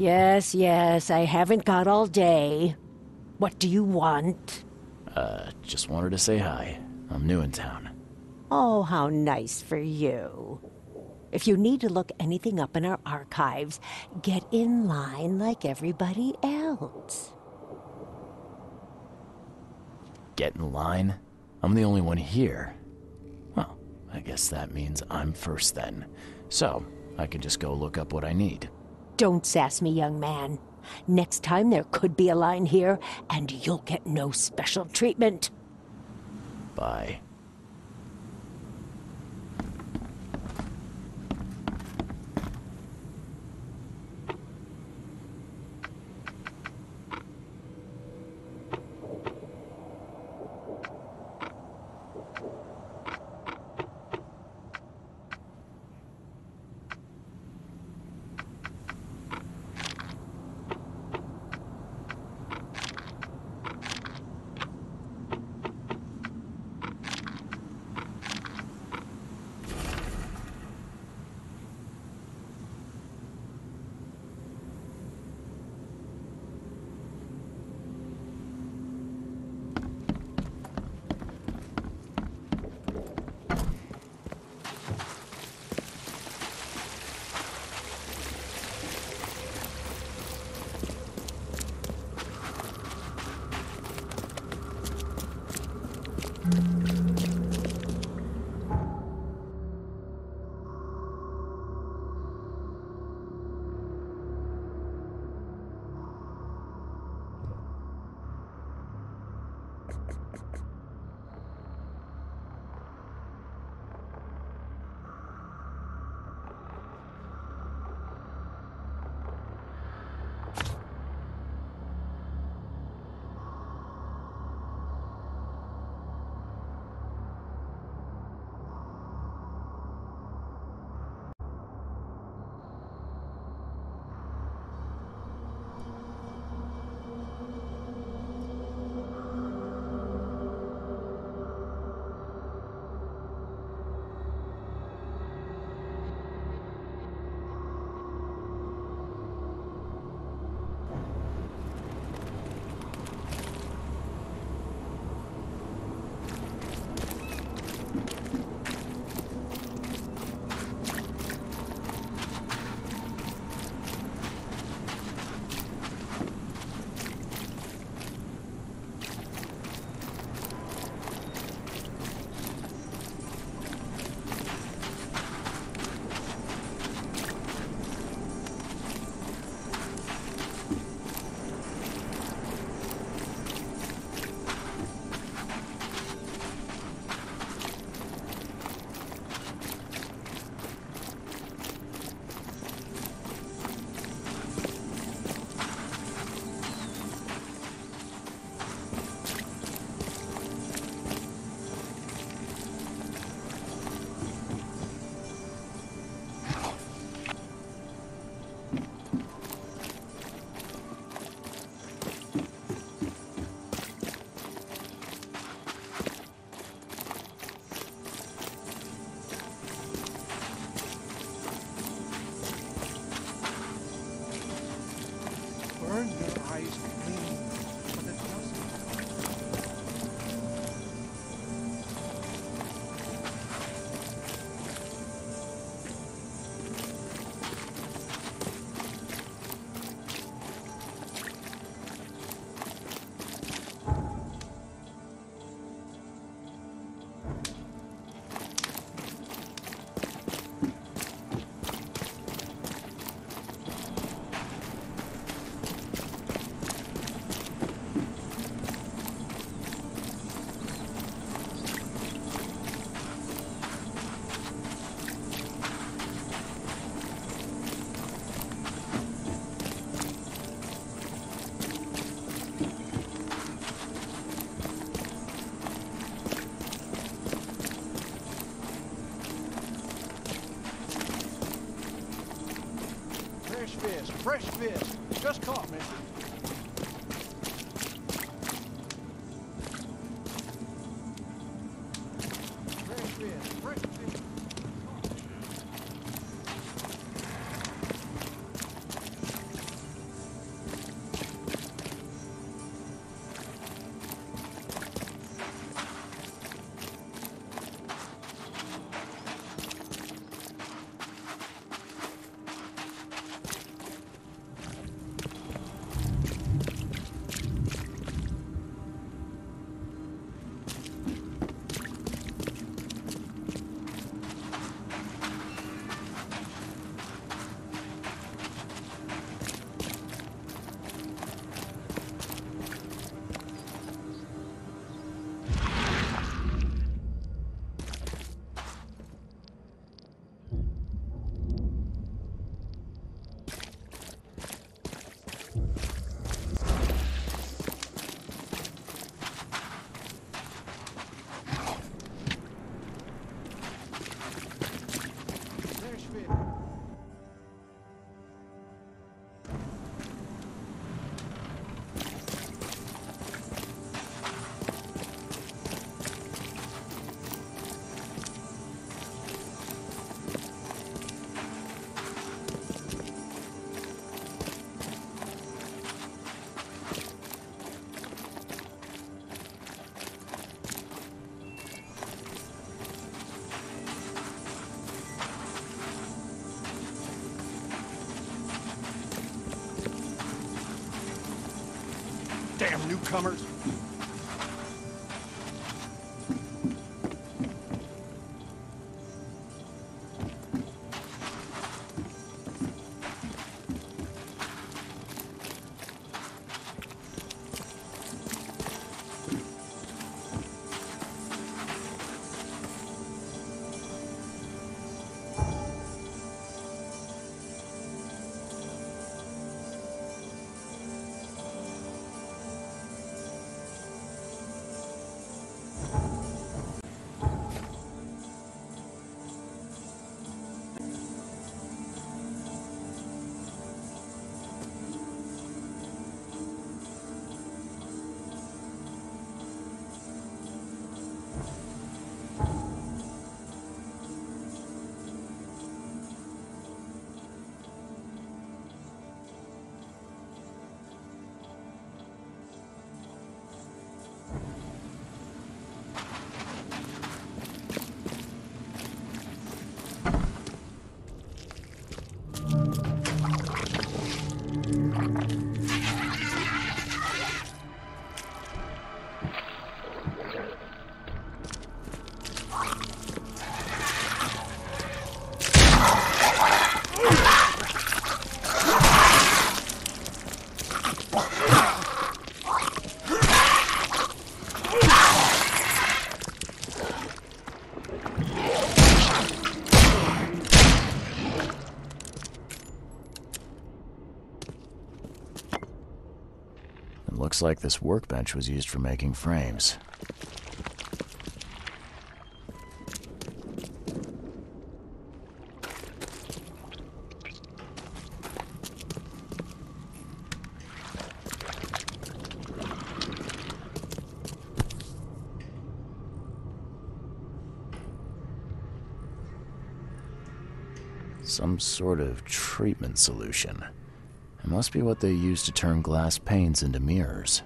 Yes, I haven't got all day. What do you want? Just wanted to say hi. I'm new in town. Oh, how nice for you. If you need to look anything up in our archives, get in line like everybody else. Get in line? I'm the only one here. Well, I guess that means I'm first then. So, I can just go look up what I need. Don't sass me, young man. Next time there could be a line here, and you'll get no special treatment. Bye. Burn your eyes clean, but it doesn't. Fresh fish. Just caught, mister. Fresh fish. Fresh fish. Damn newcomers. Looks like this workbench was used for making frames. Some sort of treatment solution. It must be what they use to turn glass panes into mirrors.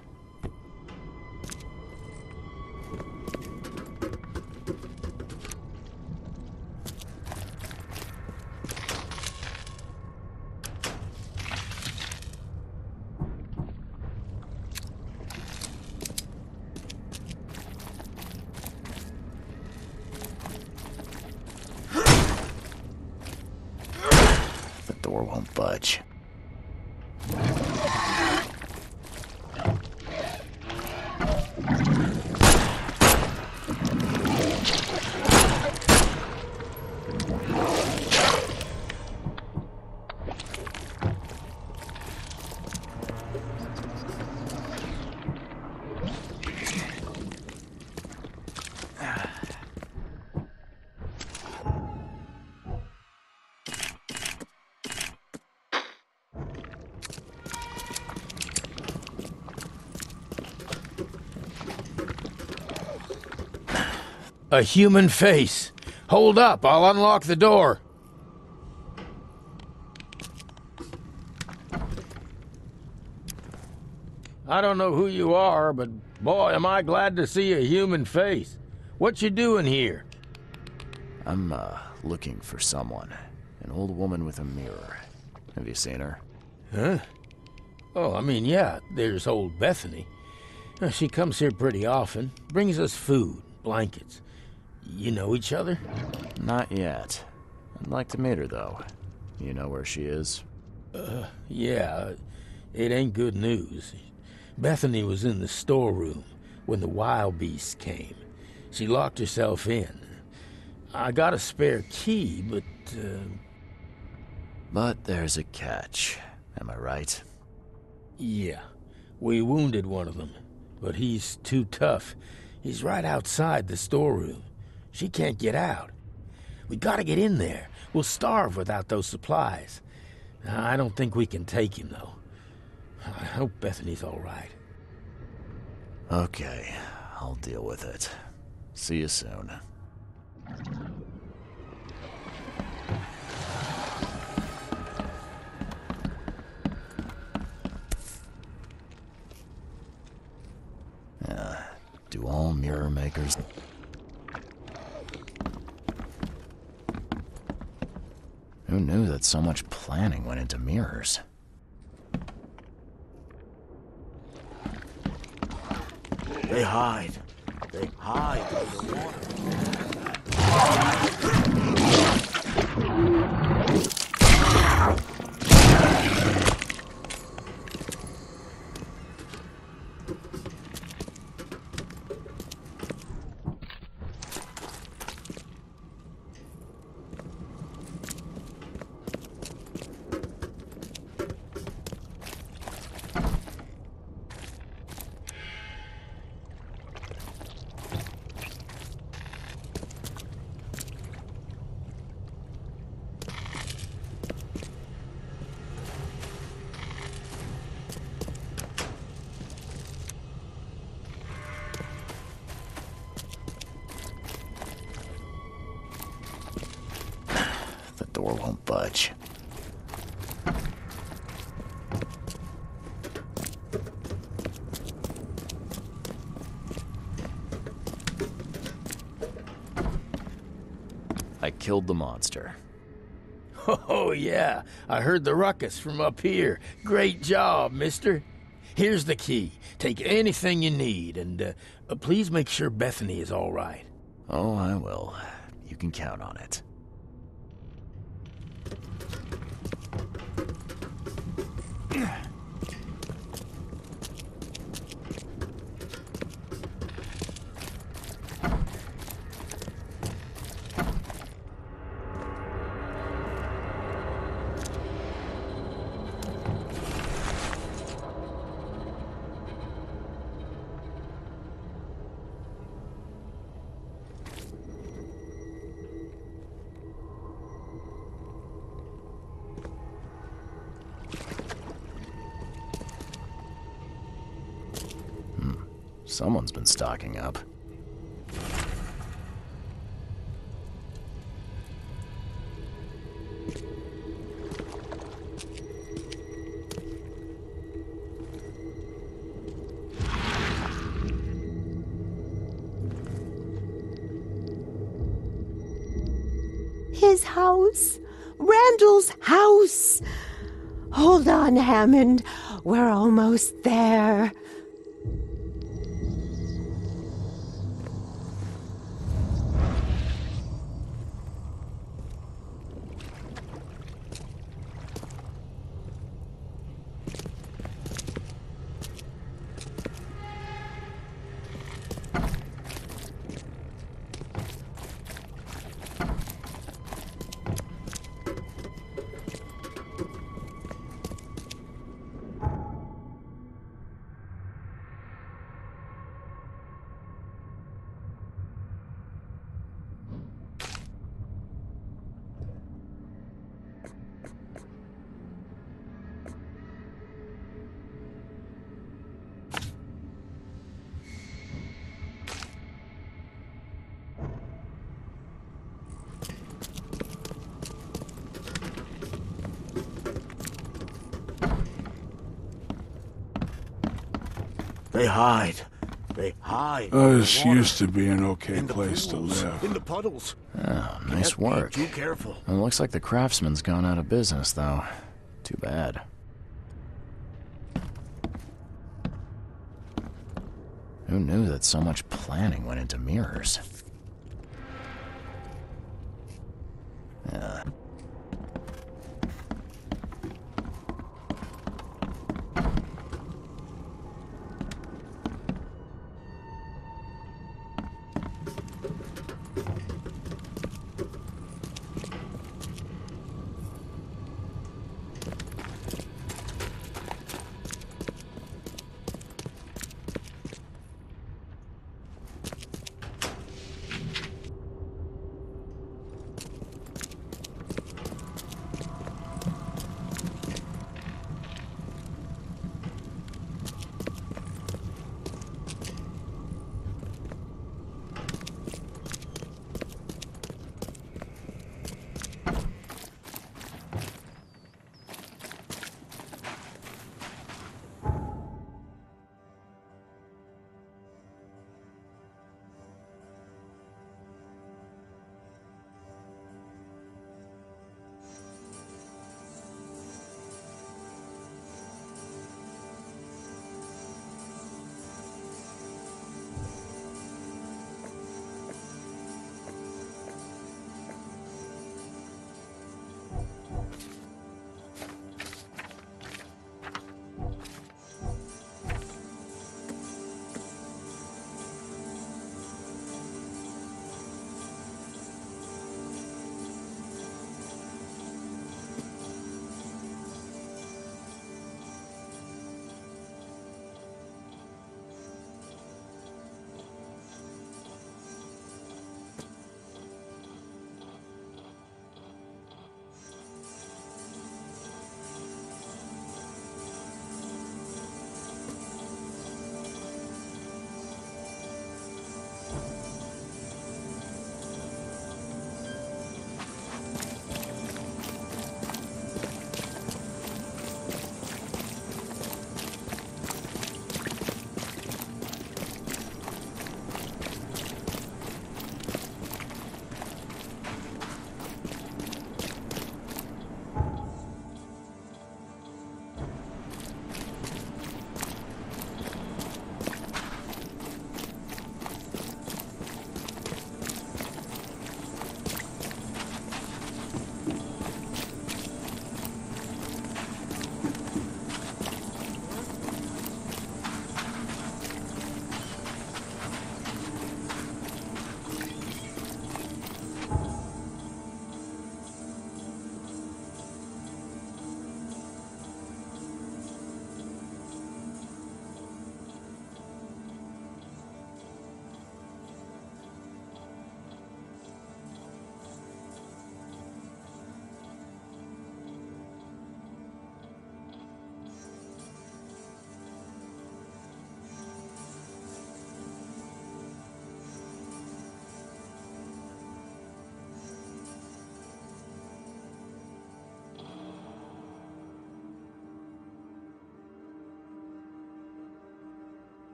The door won't budge. A human face. Hold up, I'll unlock the door. I don't know who you are, but boy, am I glad to see a human face. What you doing here? I'm, looking for someone. An old woman with a mirror. Have you seen her? Huh? Oh, I mean, yeah, there's old Bethany. She comes here pretty often, brings us food, blankets. You know each other? Not yet. I'd like to meet her, though. You know where she is? Yeah, it ain't good news. Bethany was in the storeroom when the wild beasts came. She locked herself in. I got a spare key, but... But there's a catch. Am I right? Yeah, we wounded one of them, but he's too tough. He's right outside the storeroom. She can't get out. We gotta get in there. We'll starve without those supplies. I don't think we can take him, though. I hope Bethany's all right. Okay, I'll deal with it. See you soon. Do all mirror makers... Who knew that so much planning went into mirrors? They hide. They hide in the water. The door won't budge. I killed the monster. Oh, yeah. I heard the ruckus from up here. Great job, mister. Here's the key. Take anything you need, and please make sure Bethany is all right. Oh, I will. You can count on it. Someone's been stocking up. His house. Randall's house. Hold on, Hammond. We're almost there. They hide. They hide. This used to be an okay place to pools, live. In the puddles. Oh, nice Can't be work. too careful. It looks like the craftsman's gone out of business, though. Too bad. Who knew that so much planning went into mirrors? Yeah.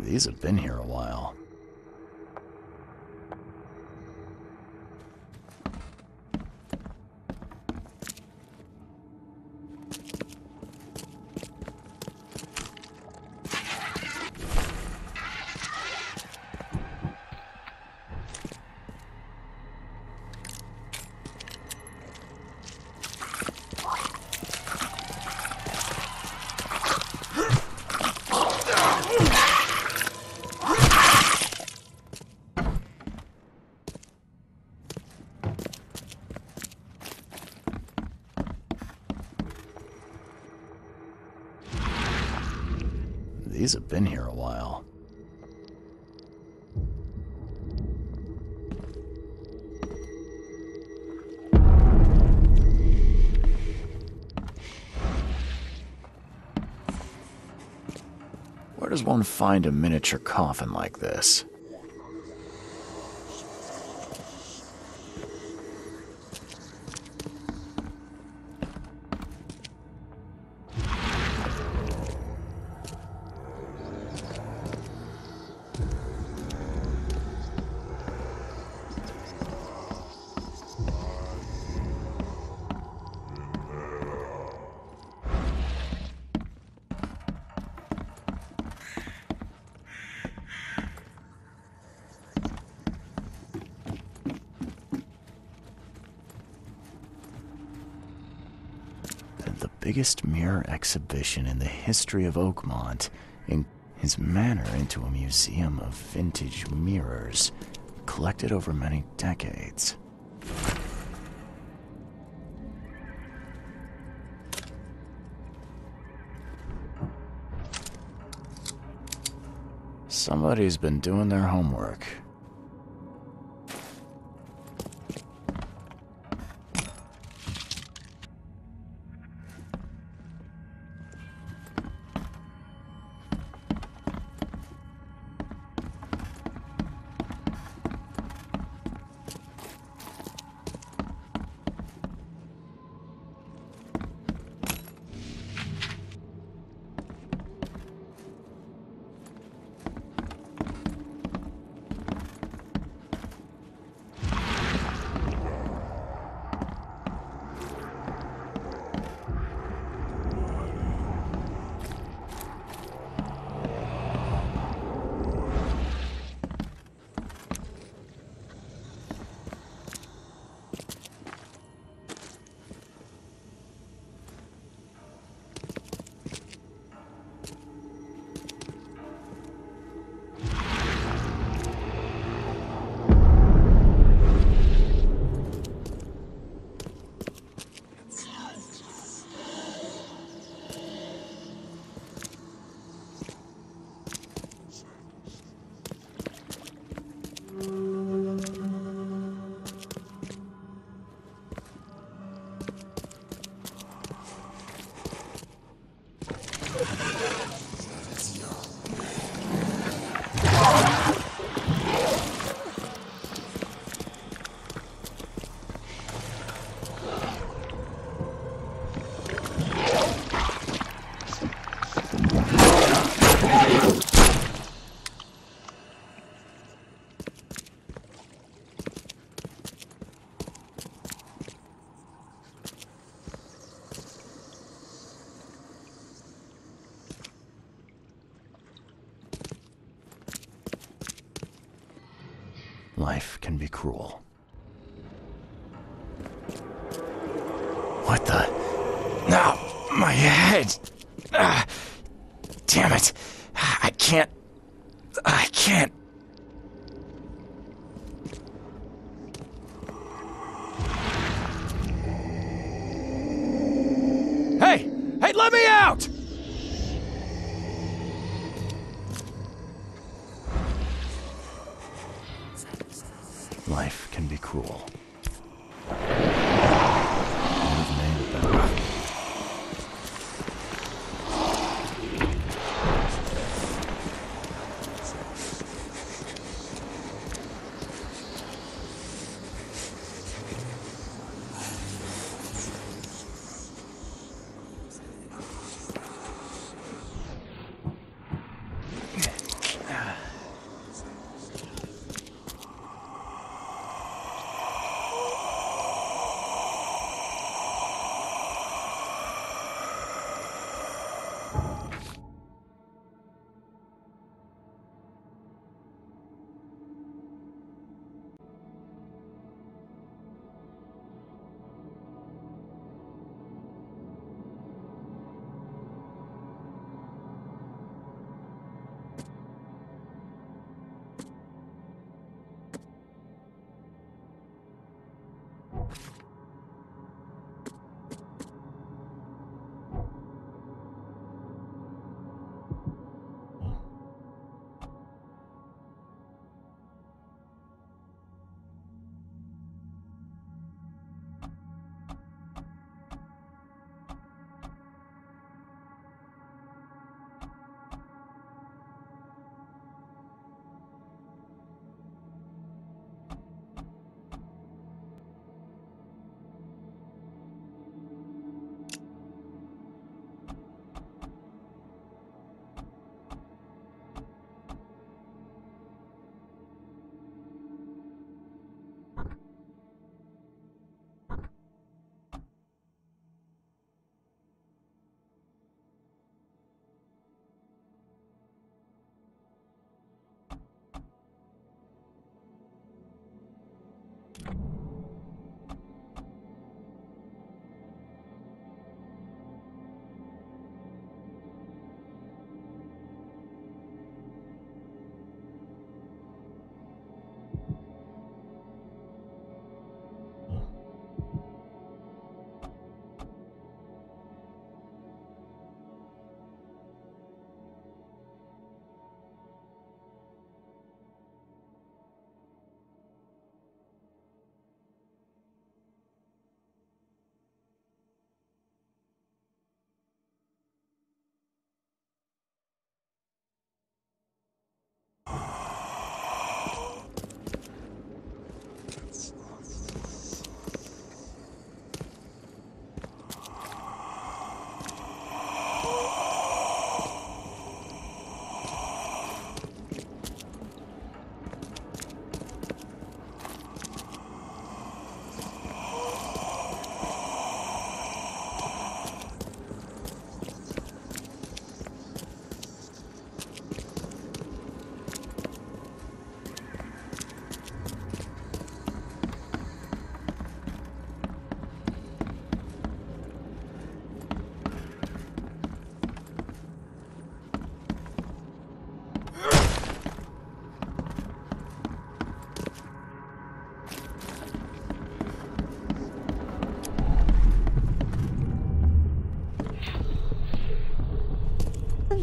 These have been here a while. These have been here a while. Where does one find a miniature coffin like this? The biggest mirror exhibition in the history of Oakmont, in his manor into a museum of vintage mirrors, collected over many decades. Somebody's been doing their homework. Life can be cruel. What the? No, my head! Damn it! I can't. Hey! Hey, let me out! Life can be cruel. You've made it better.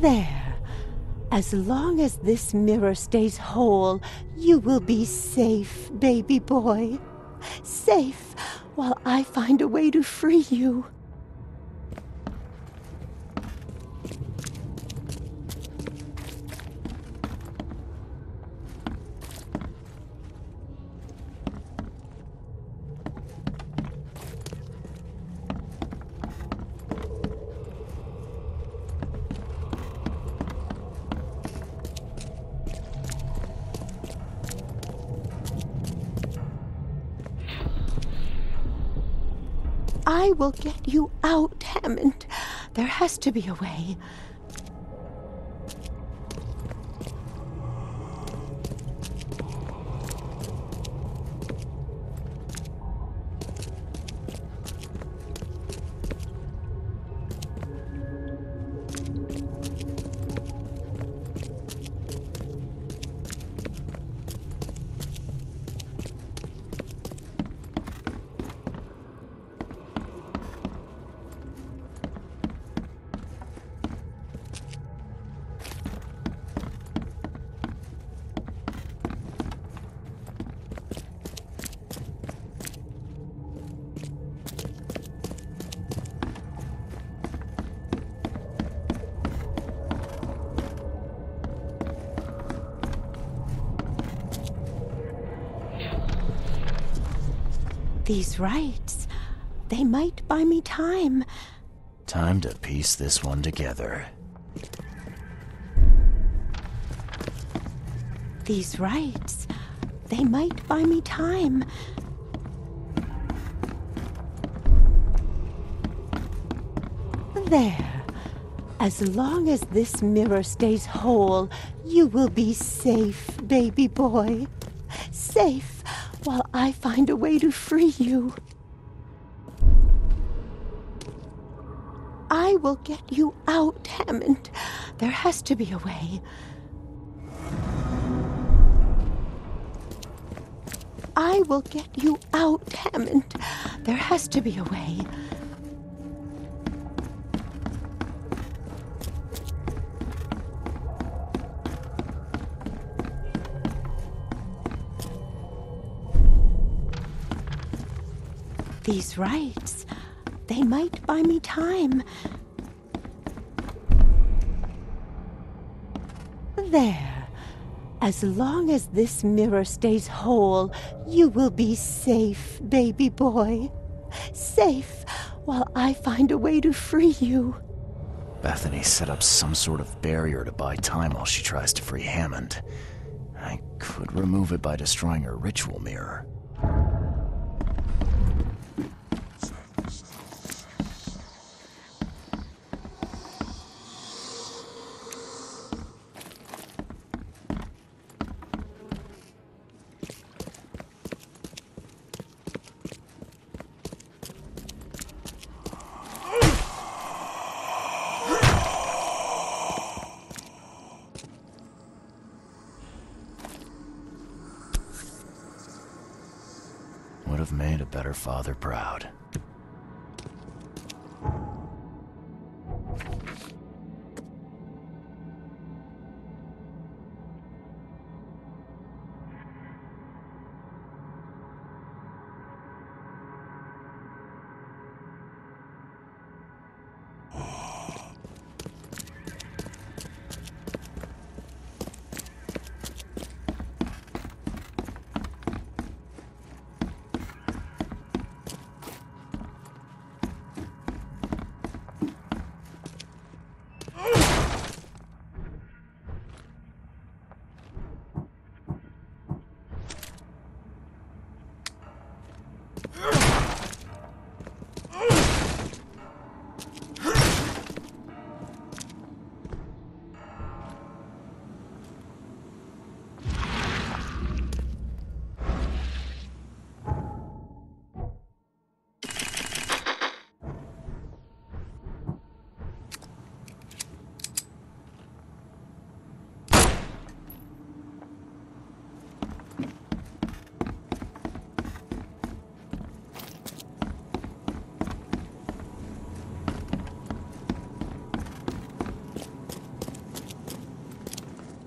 There. As long as this mirror stays whole, you will be safe, baby boy. Safe while I find a way to free you. I will get you out, Hammond. There has to be a way. These rites, they might buy me time. Time to piece this one together. These rites, they might buy me time. There. As long as this mirror stays whole, you will be safe, baby boy. Safe while I find a way to free you. I will get you out, Hammond. There has to be a way. I will get you out, Hammond. There has to be a way. These rites, they might buy me time. There. As long as this mirror stays whole, you will be safe, baby boy. Safe while I find a way to free you. Bethany set up some sort of barrier to buy time while she tries to free Hammond. I could remove it by destroying her ritual mirror. Would have made a better father proud.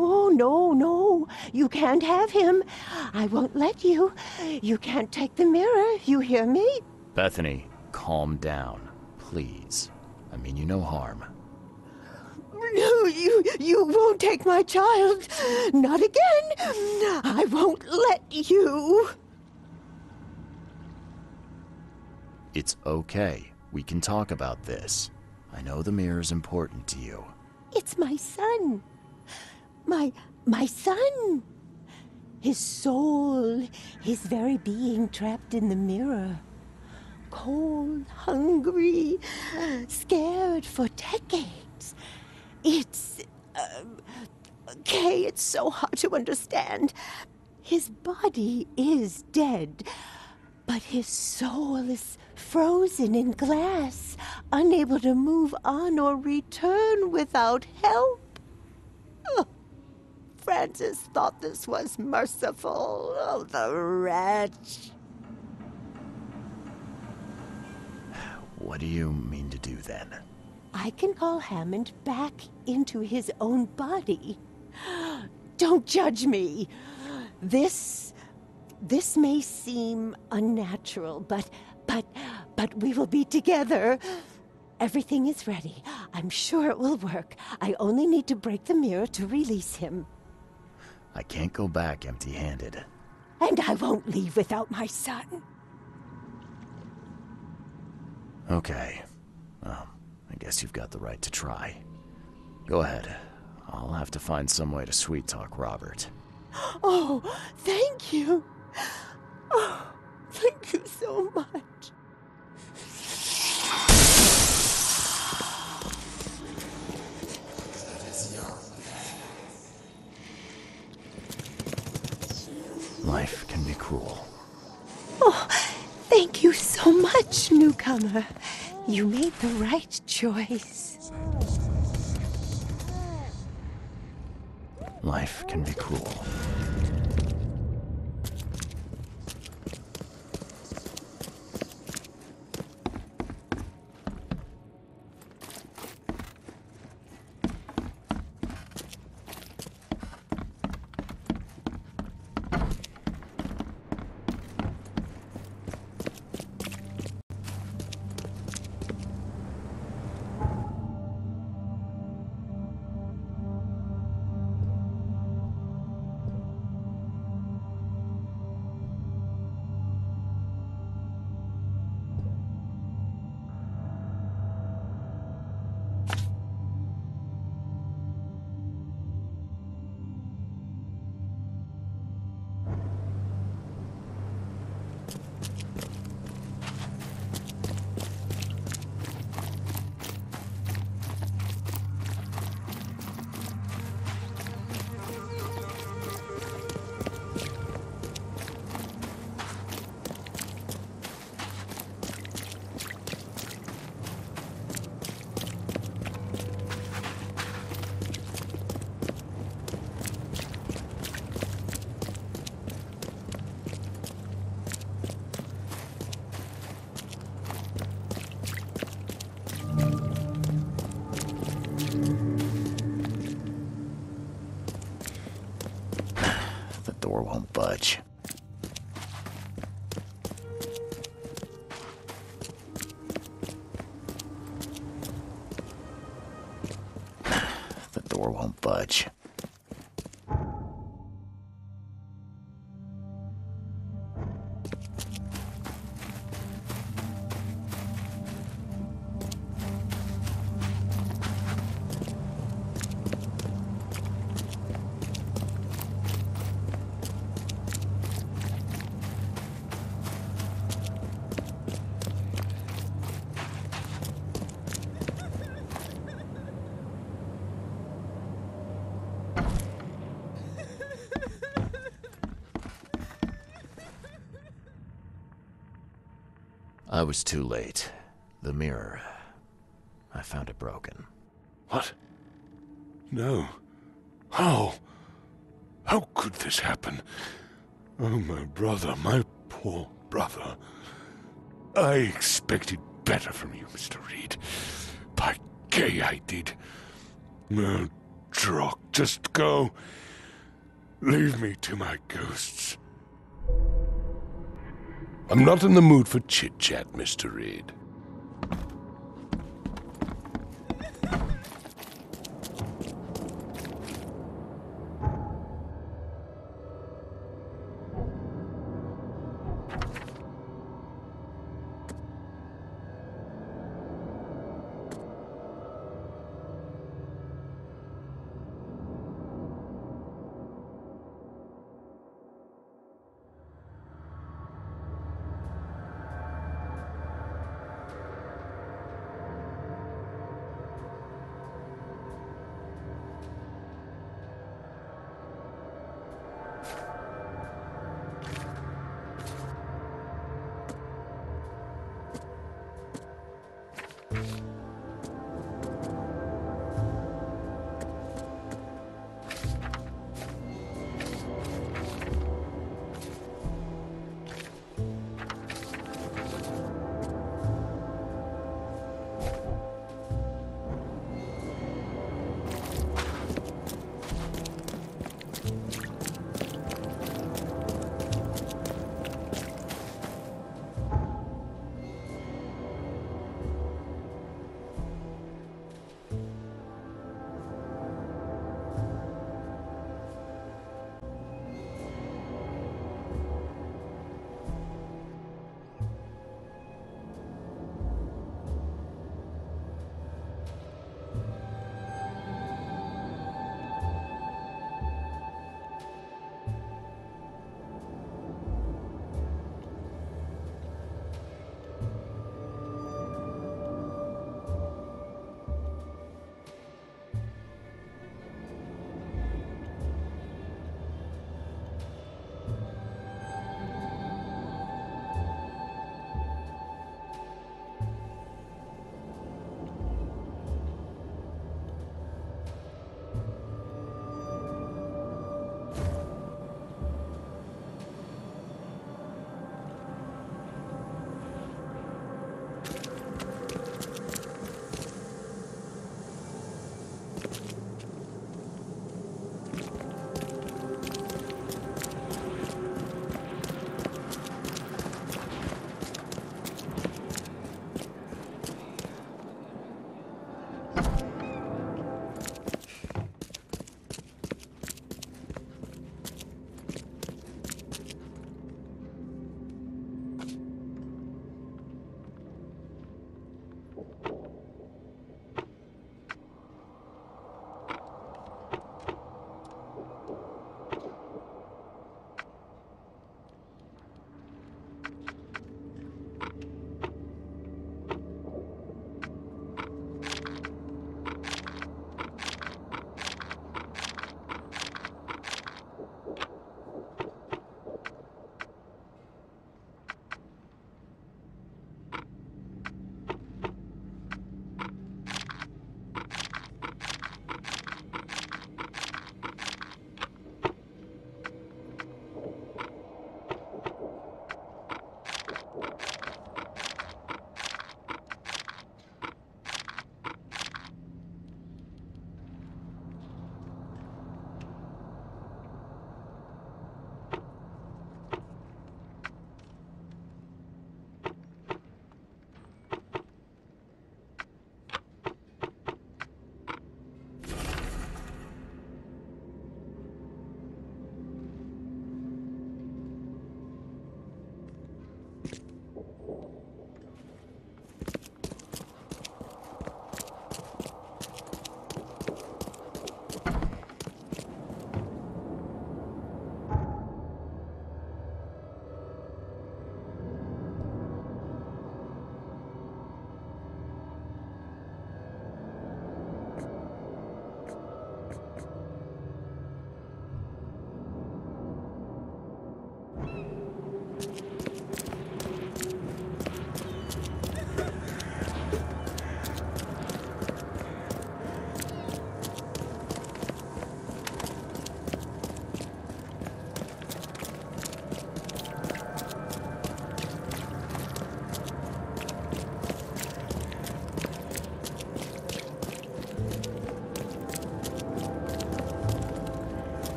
Oh, no, no. You can't have him. I won't let you. You can't take the mirror. You hear me? Bethany, calm down, please. I mean you no harm. No, you won't take my child. Not again. I won't let you. It's okay. We can talk about this. I know the mirror's important to you. It's my son. My son. His soul, his very being trapped in the mirror. cold, hungry, scared for decades. It's... Kay, it's so hard to understand. His body is dead, but his soul is frozen in glass, unable to move on or return without help. Oh, Francis thought this was merciful. Oh, the wretch. What do you mean to do then? I can call Hammond back into his own body. Don't judge me. This may seem unnatural, but we will be together. Everything is ready. I'm sure it will work. I only need to break the mirror to release him. I can't go back empty-handed. And I won't leave without my son. Okay. Well, I guess you've got the right to try. Go ahead. I'll have to find some way to sweet-talk Robert. Oh, thank you. Oh, thank you so much. Life can be cruel. Oh, thank you so much, newcomer. You made the right choice. Life can be cruel. Door won't budge. The door won't budge. I was too late. The mirror. I found it broken. What? No. How? How could this happen? Oh, my brother, my poor brother. I expected better from you, Mr. Reed. By gay, I did. No, Drock, just go. Leave me to my ghosts. I'm not in the mood for chit-chat, Mr. Reed.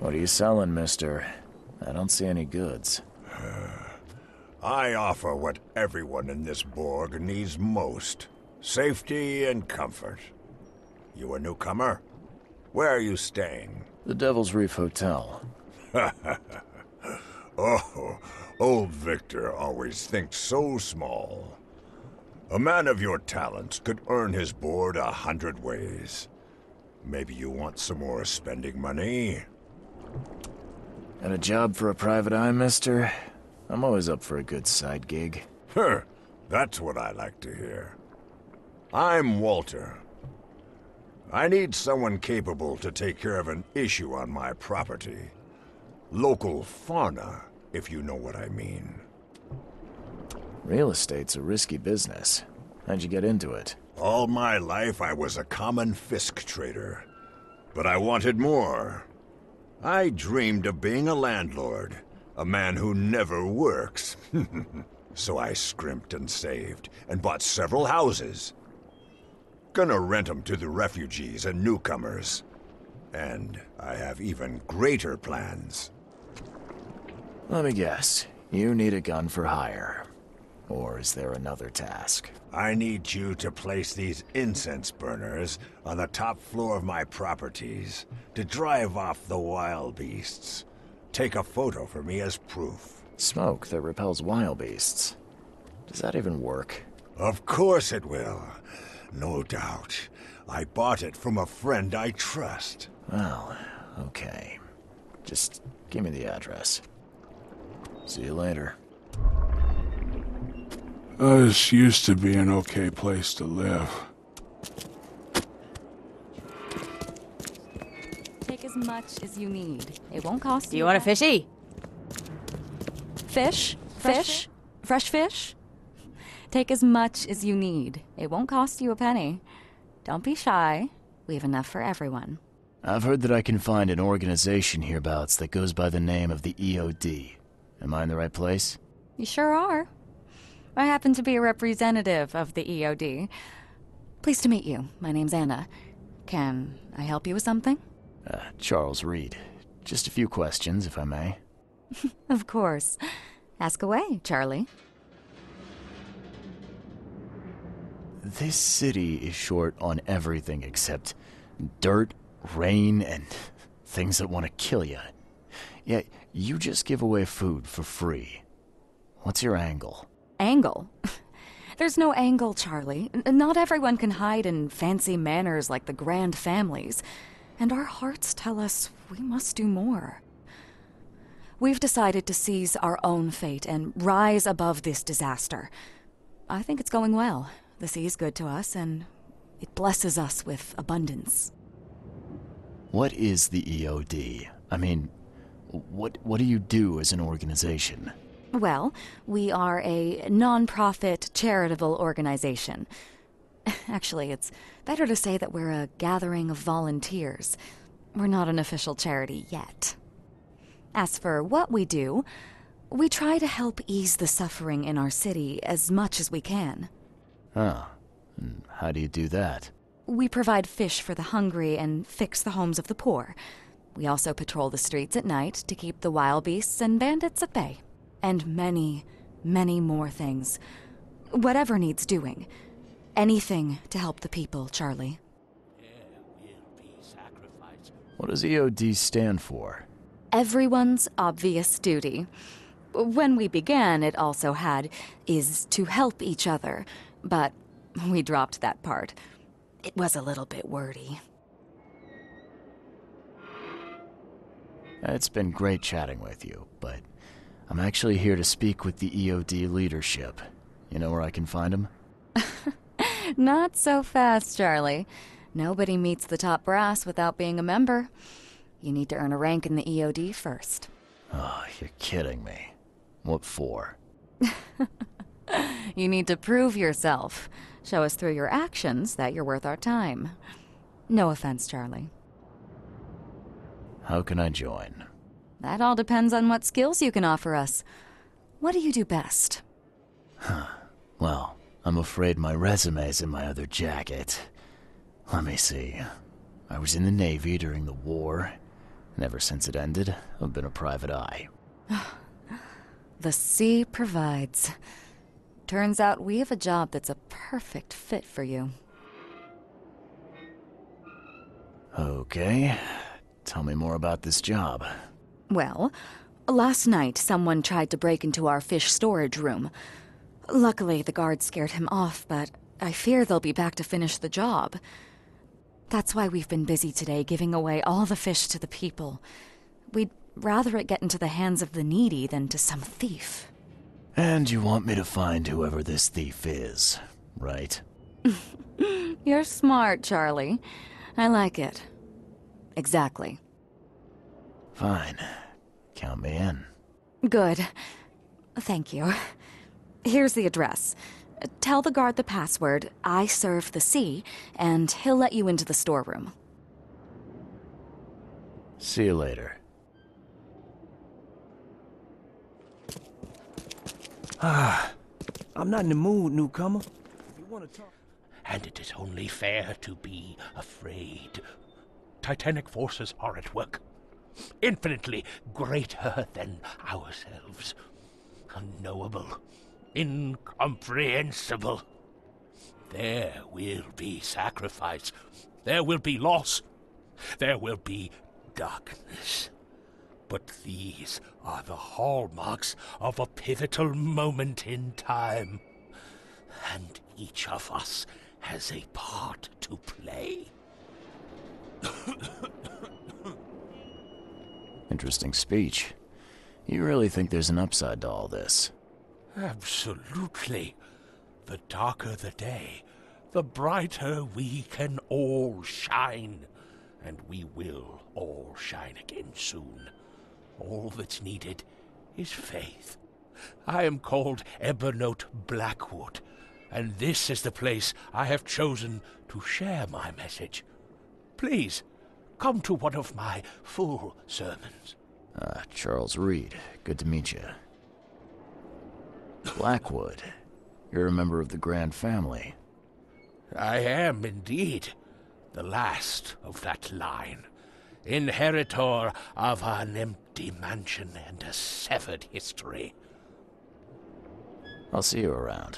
What are you selling, mister? I don't see any goods. I offer what everyone in this Borg needs most. Safety and comfort. You a newcomer? Where are you staying? The Devil's Reef Hotel. Oh, old Victor always thinks so small. A man of your talents could earn his board 100 ways. Maybe you want some more spending money? Got a job for a private eye, mister? I'm always up for a good side gig. That's what I like to hear. I'm Walter. I need someone capable to take care of an issue on my property. Local fauna, if you know what I mean. Real estate's a risky business. How'd you get into it? All my life I was a common fisk trader. But I wanted more. I dreamed of being a landlord. A man who never works. So I scrimped and saved, and bought several houses. Gonna rent them to the refugees and newcomers. And I have even greater plans. Let me guess. You need a gun for hire. Or is there another task? I need you to place these incense burners on the top floor of my properties to drive off the wild beasts. Take a photo for me as proof. Smoke that repels wild beasts. Does that even work? Of course it will. No doubt. I bought it from a friend I trust. Well, okay. Just give me the address. See you later. This used to be an okay place to live. Take as much as you need. It won't cost you. Do you want a fishy? Fish? Fish? Fresh fish? Take as much as you need. It won't cost you a penny. Don't be shy. We have enough for everyone. I've heard that I can find an organization hereabouts that goes by the name of the EOD. Am I in the right place? You sure are. I happen to be a representative of the EOD. Pleased to meet you. My name's Anna. Can I help you with something? Charles Reed. Just a few questions, if I may. Of course. Ask away, Charlie. This city is short on everything except dirt, rain, and things that want to kill you. Yet, you just give away food for free. What's your angle? Angle? There's no angle, Charlie. Not everyone can hide in fancy manners like the grand families. And our hearts tell us we must do more. We've decided to seize our own fate and rise above this disaster. I think it's going well. The sea is good to us, and it blesses us with abundance. What is the EOD? I mean, what do you do as an organization? Well, we are a non-profit charitable organization. Actually, it's better to say that we're a gathering of volunteers. We're not an official charity yet. As for what we do, we try to help ease the suffering in our city as much as we can. Oh, and how do you do that? We provide fish for the hungry and fix the homes of the poor. We also patrol the streets at night to keep the wild beasts and bandits at bay. And many, many more things. Whatever needs doing. Anything to help the people, Charlie. What does EOD stand for? Everyone's obvious duty. When we began, it also had, is to help each other. But we dropped that part. It was a little bit wordy. It's been great chatting with you, but I'm actually here to speak with the EOD leadership. You know where I can find them? Not so fast, Charlie. Nobody meets the top brass without being a member. You need to earn a rank in the EOD first. Oh, you're kidding me. What for? You need to prove yourself. Show us through your actions that you're worth our time. No offense, Charlie. How can I join? That all depends on what skills you can offer us. What do you do best? Well, I'm afraid my resume's in my other jacket. Let me see. I was in the Navy during the war. And ever since it ended, I've been a private eye. The sea provides. Turns out we have a job that's a perfect fit for you. Okay. Tell me more about this job. Well, last night someone tried to break into our fish storage room. Luckily, the guards scared him off, but I fear they'll be back to finish the job. That's why we've been busy today giving away all the fish to the people. We'd rather it get into the hands of the needy than to some thief. And you want me to find whoever this thief is, right? You're smart, Charlie. I like it. Exactly. Fine. Count me in. Good. Thank you. Here's the address. Tell the guard the password, I serve the sea, and he'll let you into the storeroom. See you later. I'm not in the mood, newcomer. You want to talk? And it is only fair to be afraid. Titanic forces are at work, infinitely greater than ourselves. Unknowable, incomprehensible. There will be sacrifice. There will be loss. There will be darkness. But these are the hallmarks of a pivotal moment in time. And each of us has a part to play. Interesting speech. You really think there's an upside to all this? Absolutely. The darker the day, the brighter we can all shine. And we will all shine again soon. All that's needed is faith. I am called Ebernote Blackwood, and this is the place I have chosen to share my message. Please, come to one of my full sermons. Charles Reed. Good to meet you. Blackwood. You're a member of the Grand Family. I am indeed the last of that line. Inheritor of an empty mansion and a severed history. I'll see you around.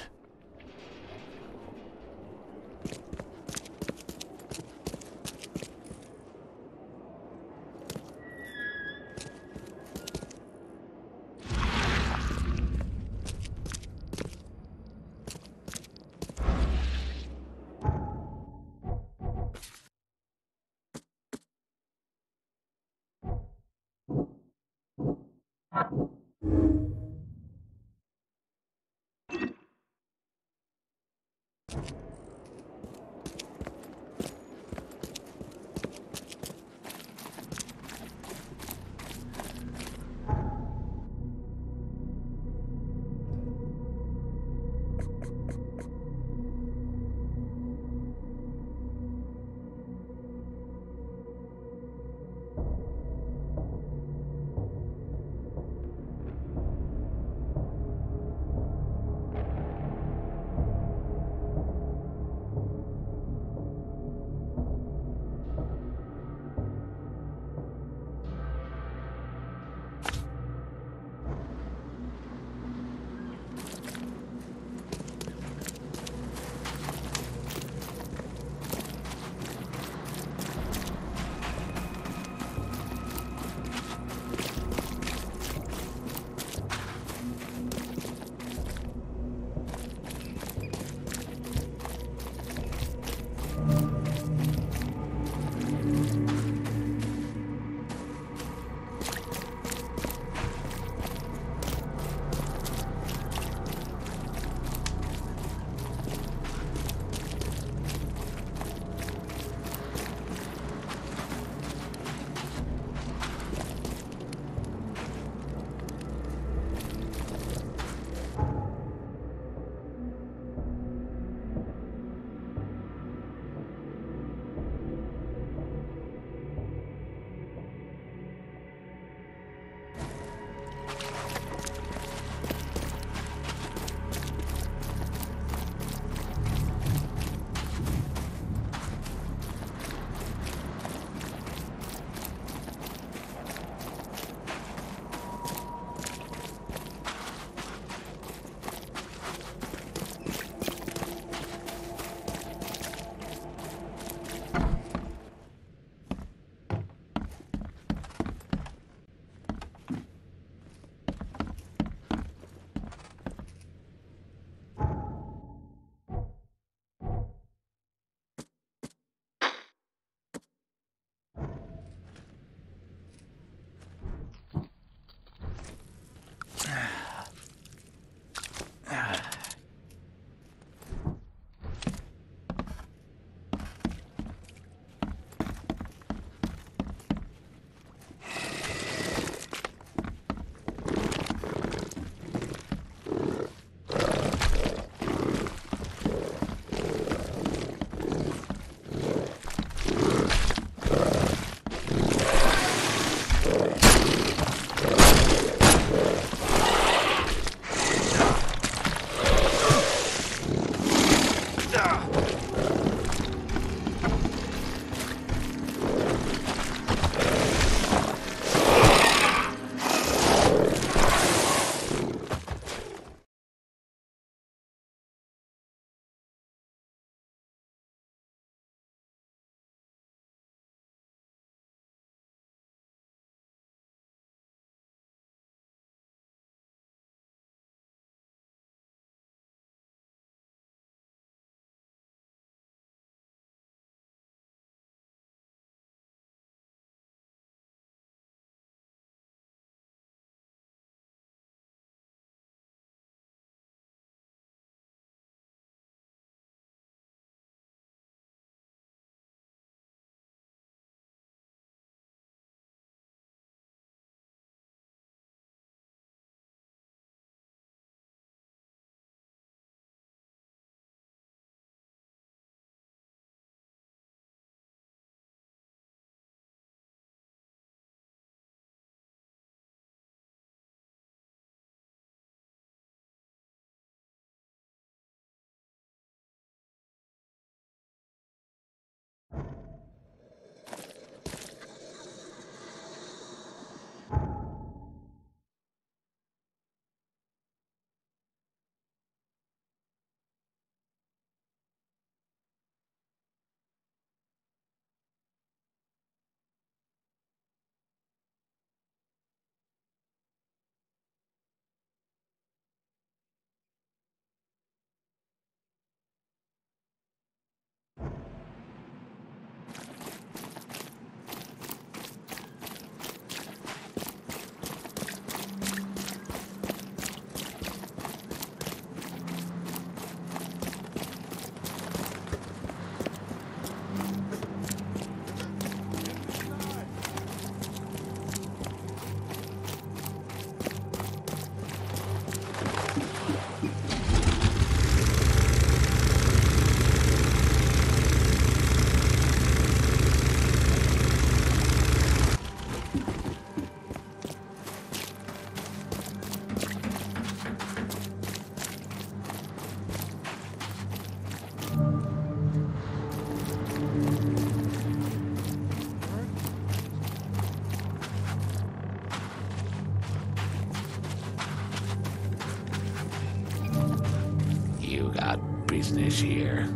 You got business here.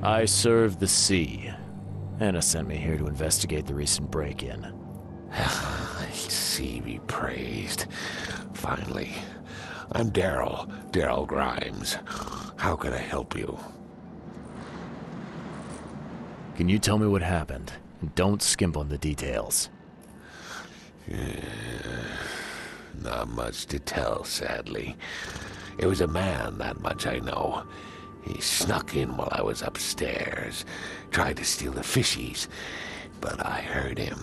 I serve the sea. Anna sent me here to investigate the recent break-in. Sea be praised. Finally. I'm Daryl Grimes. How can I help you? Can you tell me what happened? And don't skimp on the details. Not much to tell, sadly. It was a man, that much I know. He snuck in while I was upstairs, tried to steal the fishies, but I heard him.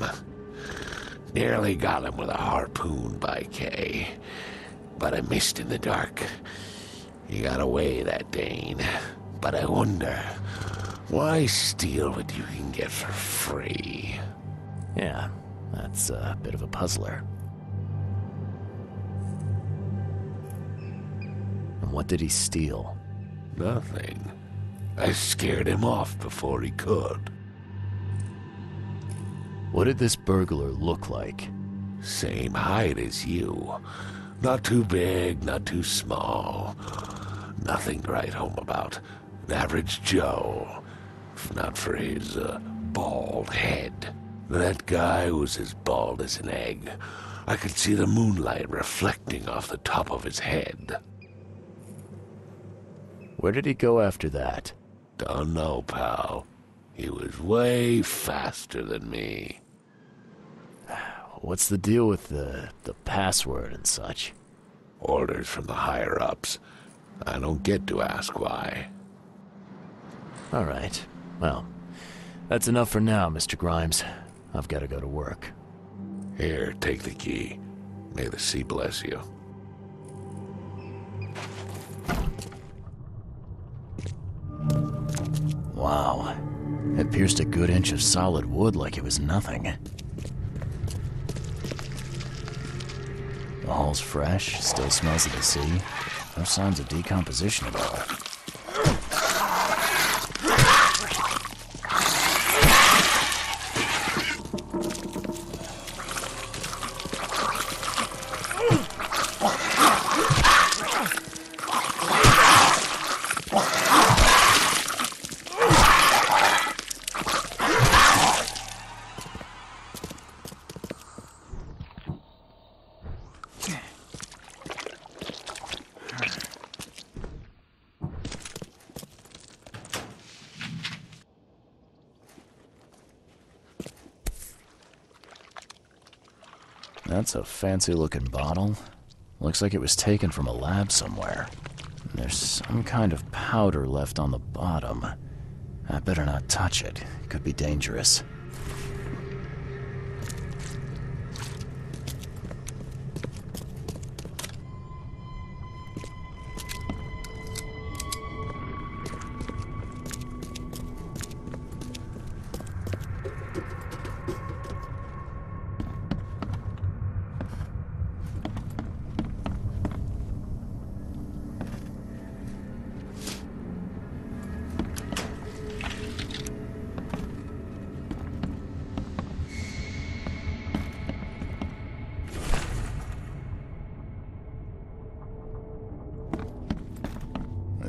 Nearly got him with a harpoon by Kay, but I missed in the dark. He got away, that Dane, but I wonder, why steal what you can get for free? Yeah, that's a bit of a puzzler. And what did he steal? Nothing. I scared him off before he could. What did this burglar look like? Same height as you. Not too big, not too small. Nothing to write home about. An average Joe. If not for his, bald head. That guy was as bald as an egg. I could see the moonlight reflecting off the top of his head. Where did he go after that? Don't know, pal. He was way faster than me. What's the deal with the password and such? Orders from the higher-ups. I don't get to ask why. All right. Well, that's enough for now, Mr. Grimes. I've got to go to work. Here, take the key. May the sea bless you. Wow. It pierced a good inch of solid wood like it was nothing. The hull's fresh, still smells of the sea. No signs of decomposition at all. That's a fancy-looking bottle. Looks like it was taken from a lab somewhere. There's some kind of powder left on the bottom. I better not touch it. It could be dangerous.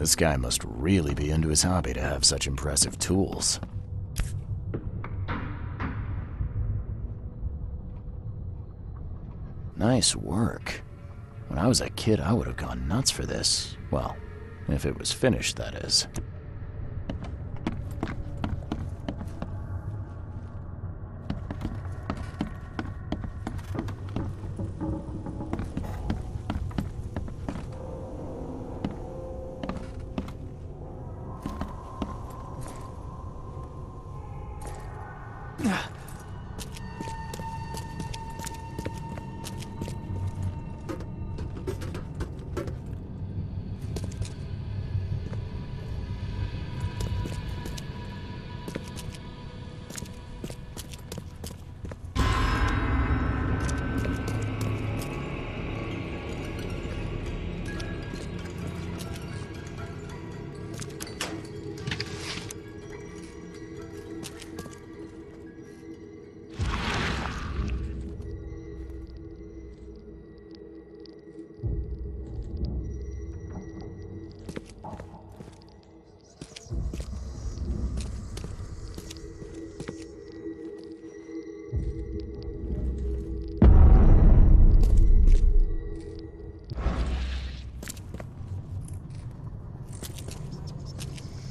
This guy must really be into his hobby to have such impressive tools. Nice work. When I was a kid, I would have gone nuts for this. Well, if it was finished, that is.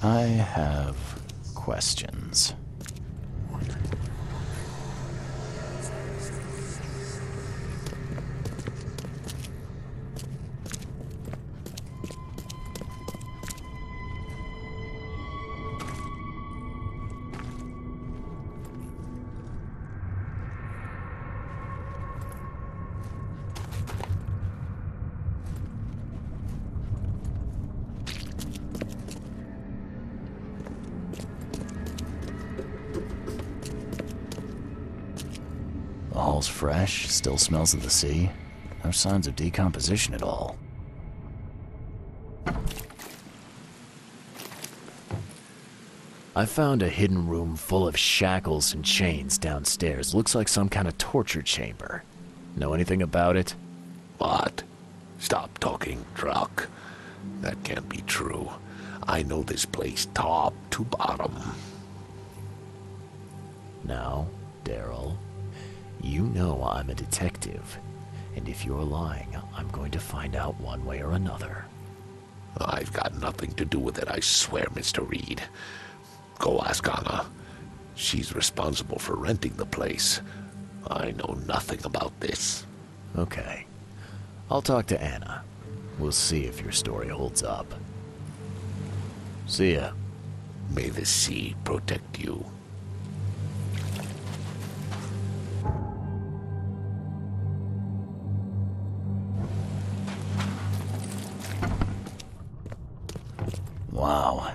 I have questions. The hall's fresh, still smells of the sea. No signs of decomposition at all. I found a hidden room full of shackles and chains downstairs. Looks like some kind of torture chamber. Know anything about it? What? Stop talking, Truck. That can't be true. I know this place top to bottom. Now, Daryl, you know I'm a detective. And if you're lying, I'm going to find out one way or another. I've got nothing to do with it, I swear, Mr. Reed. Go ask Anna. She's responsible for renting the place. I know nothing about this. Okay. I'll talk to Anna. We'll see if your story holds up. See ya. May the sea protect you. Wow.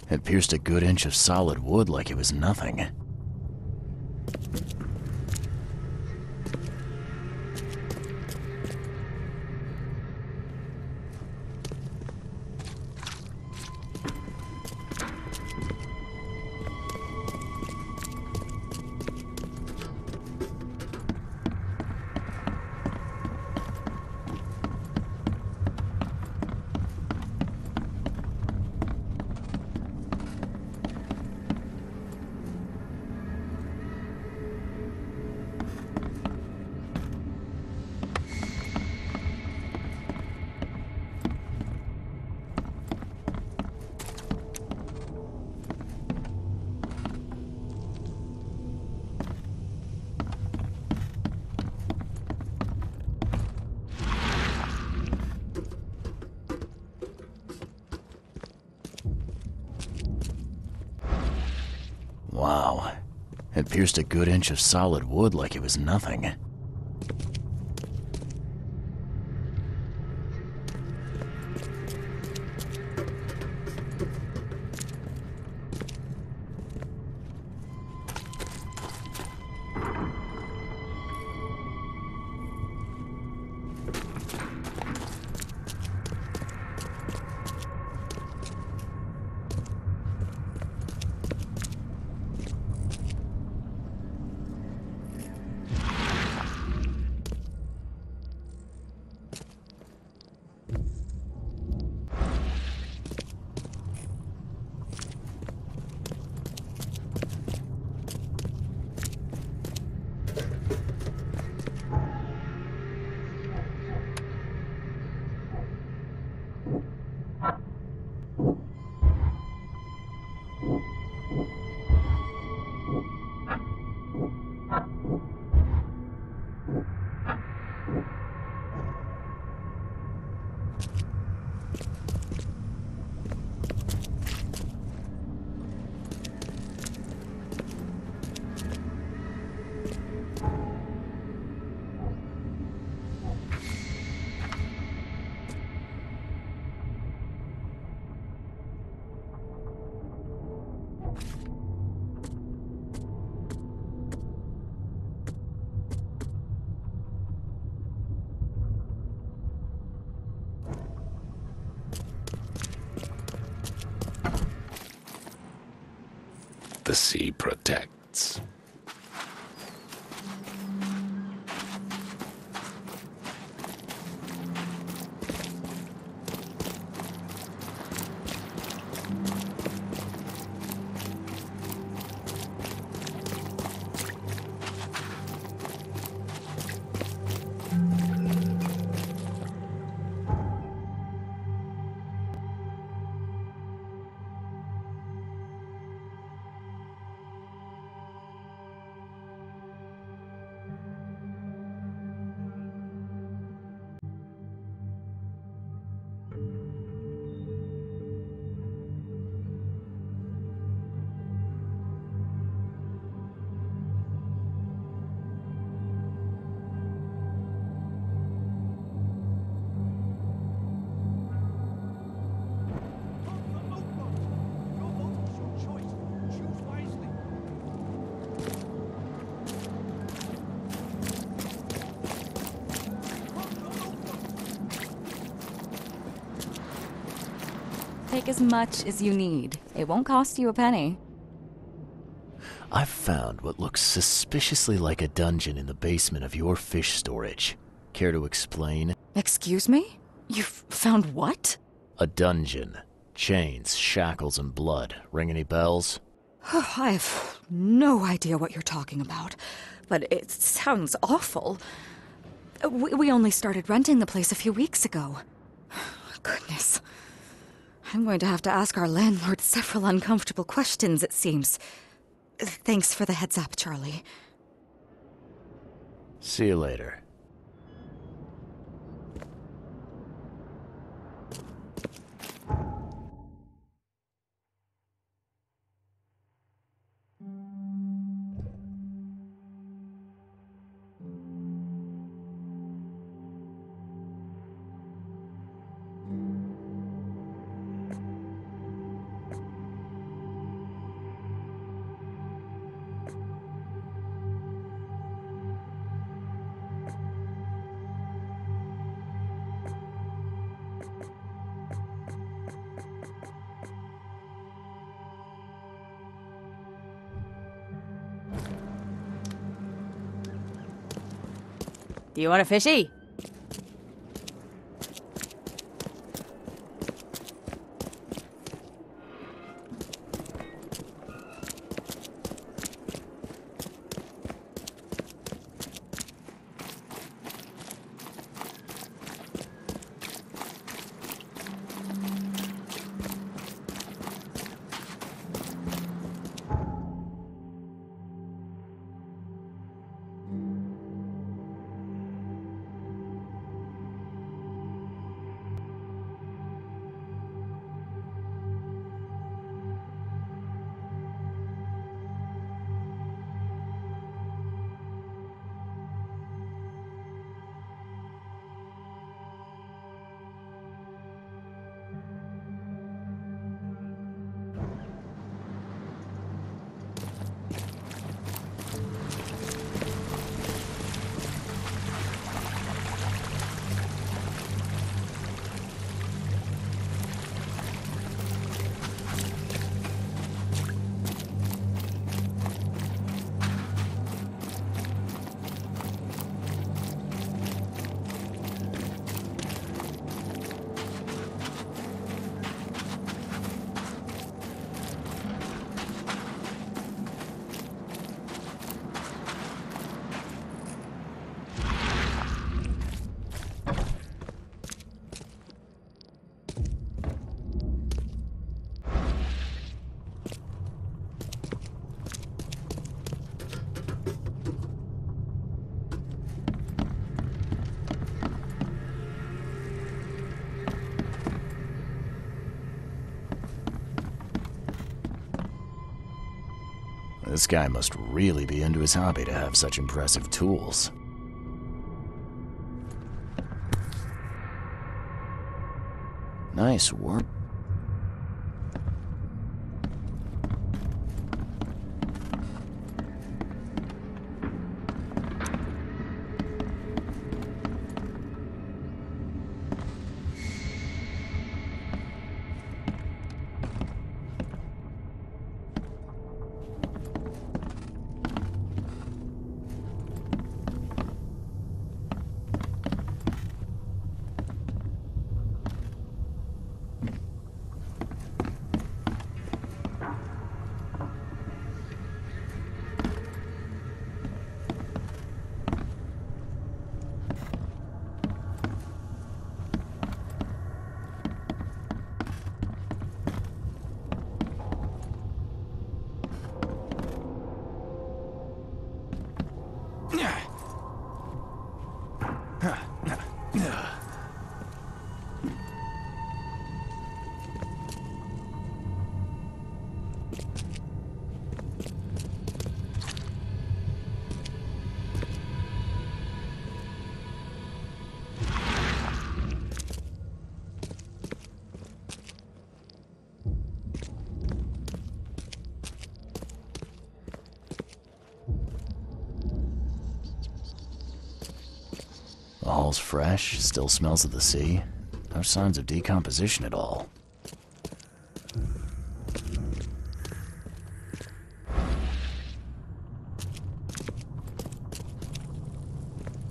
It pierced a good inch of solid wood like it was nothing. Wow. It pierced a good inch of solid wood like it was nothing. The sea protects. Take as much as you need. It won't cost you a penny. I've found what looks suspiciously like a dungeon in the basement of your fish storage. Care to explain? Excuse me? You've found what? A dungeon. Chains, shackles, and blood. Ring any bells? I have no idea what you're talking about, but it sounds awful. We only started renting the place a few weeks ago. Goodness. I'm going to have to ask our landlord several uncomfortable questions, it seems. Thanks for the heads up, Charlie. See you later. Do you want a fishy? This guy must really be into his hobby to have such impressive tools. Nice work. The hall's fresh, still smells of the sea. No signs of decomposition at all.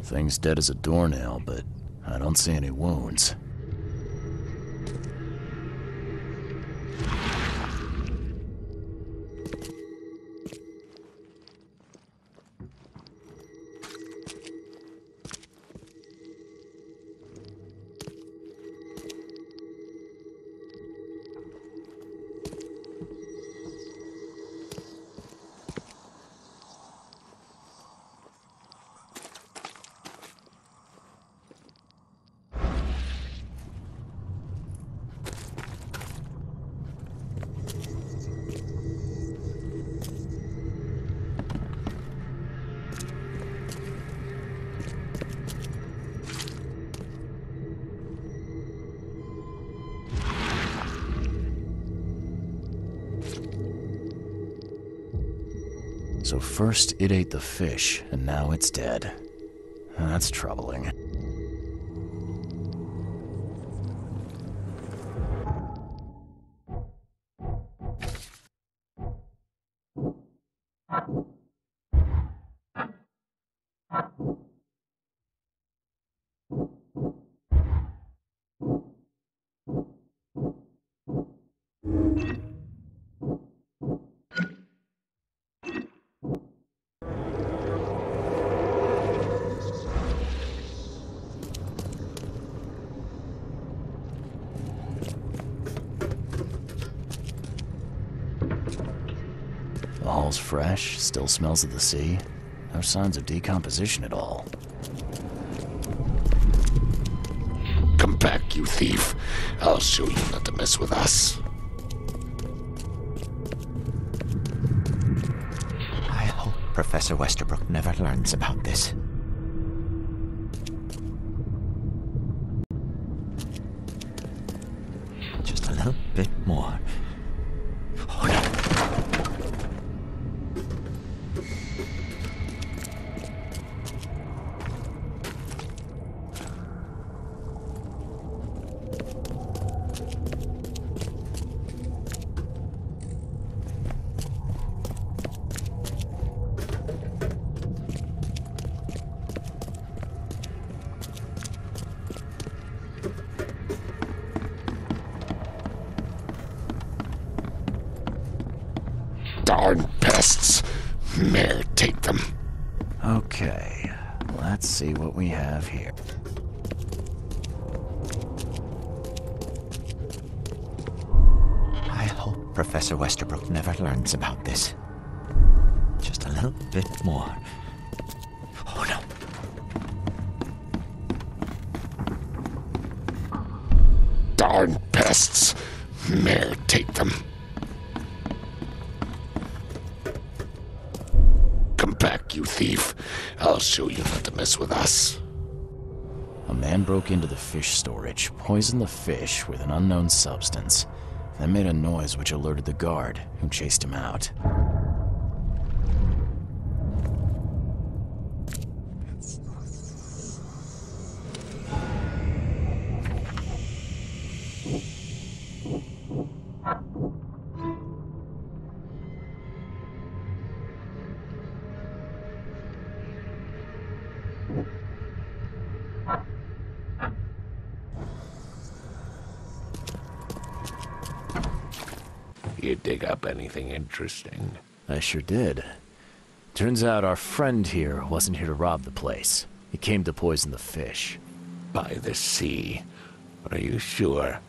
Thing's dead as a doornail, but I don't see any wounds. So first it ate the fish, and now it's dead. That's troubling. The hall's fresh, still smells of the sea. No signs of decomposition at all. Come back, you thief. I'll show you not to mess with us. I hope Professor Westerbrook never learns about this. Just a little bit more. Oh, no. Darn pests. Mayor, take them. Okay, let's see what we have here. I hope Professor Westerbrook never learns about this. Just a little bit more. Oh no. Darn pests. Mayor, take them. back, you thief. I'll show you not to mess with us. A man broke into the fish storage, poisoned the fish with an unknown substance, then made a noise which alerted the guard, who chased him out. You dig up anything interesting? I sure did. Turns out our friend here wasn't here to rob the place. He came to poison the fish. By the sea. Are you sure?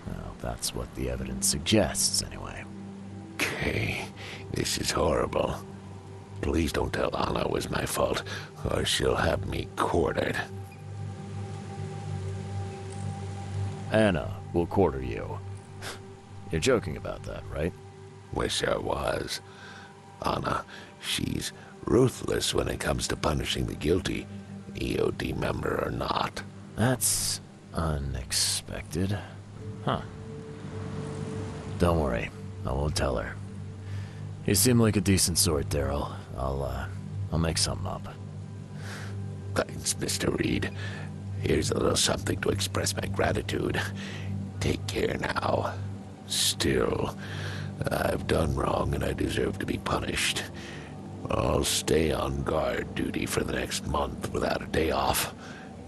Well, that's what the evidence suggests, anyway. Okay, this is horrible. Please don't tell Anna it was my fault, or she'll have me quartered. Anna will quarter you. You're joking about that, right? Wish I was. Anna, she's ruthless when it comes to punishing the guilty, EOD member or not. That's unexpected. Huh. Don't worry, I won't tell her. You seem like a decent sort, Daryl. I'll make something up. Thanks, Mr. Reed. Here's a little something to express my gratitude. Take care now. Still, I've done wrong and I deserve to be punished. I'll stay on guard duty for the next month without a day off.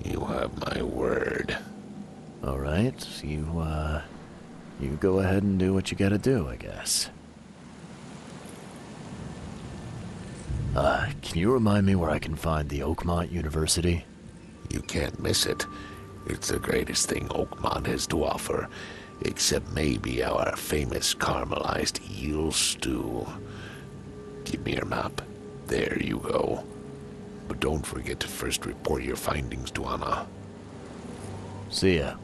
You have my word. All right, you go ahead and do what you gotta do, I guess. Can you remind me where I can find the Oakmont University? You can't miss it. It's the greatest thing Oakmont has to offer, except maybe our famous caramelized eel stew. Give me your map. There you go. But don't forget to first report your findings to Anna. See ya.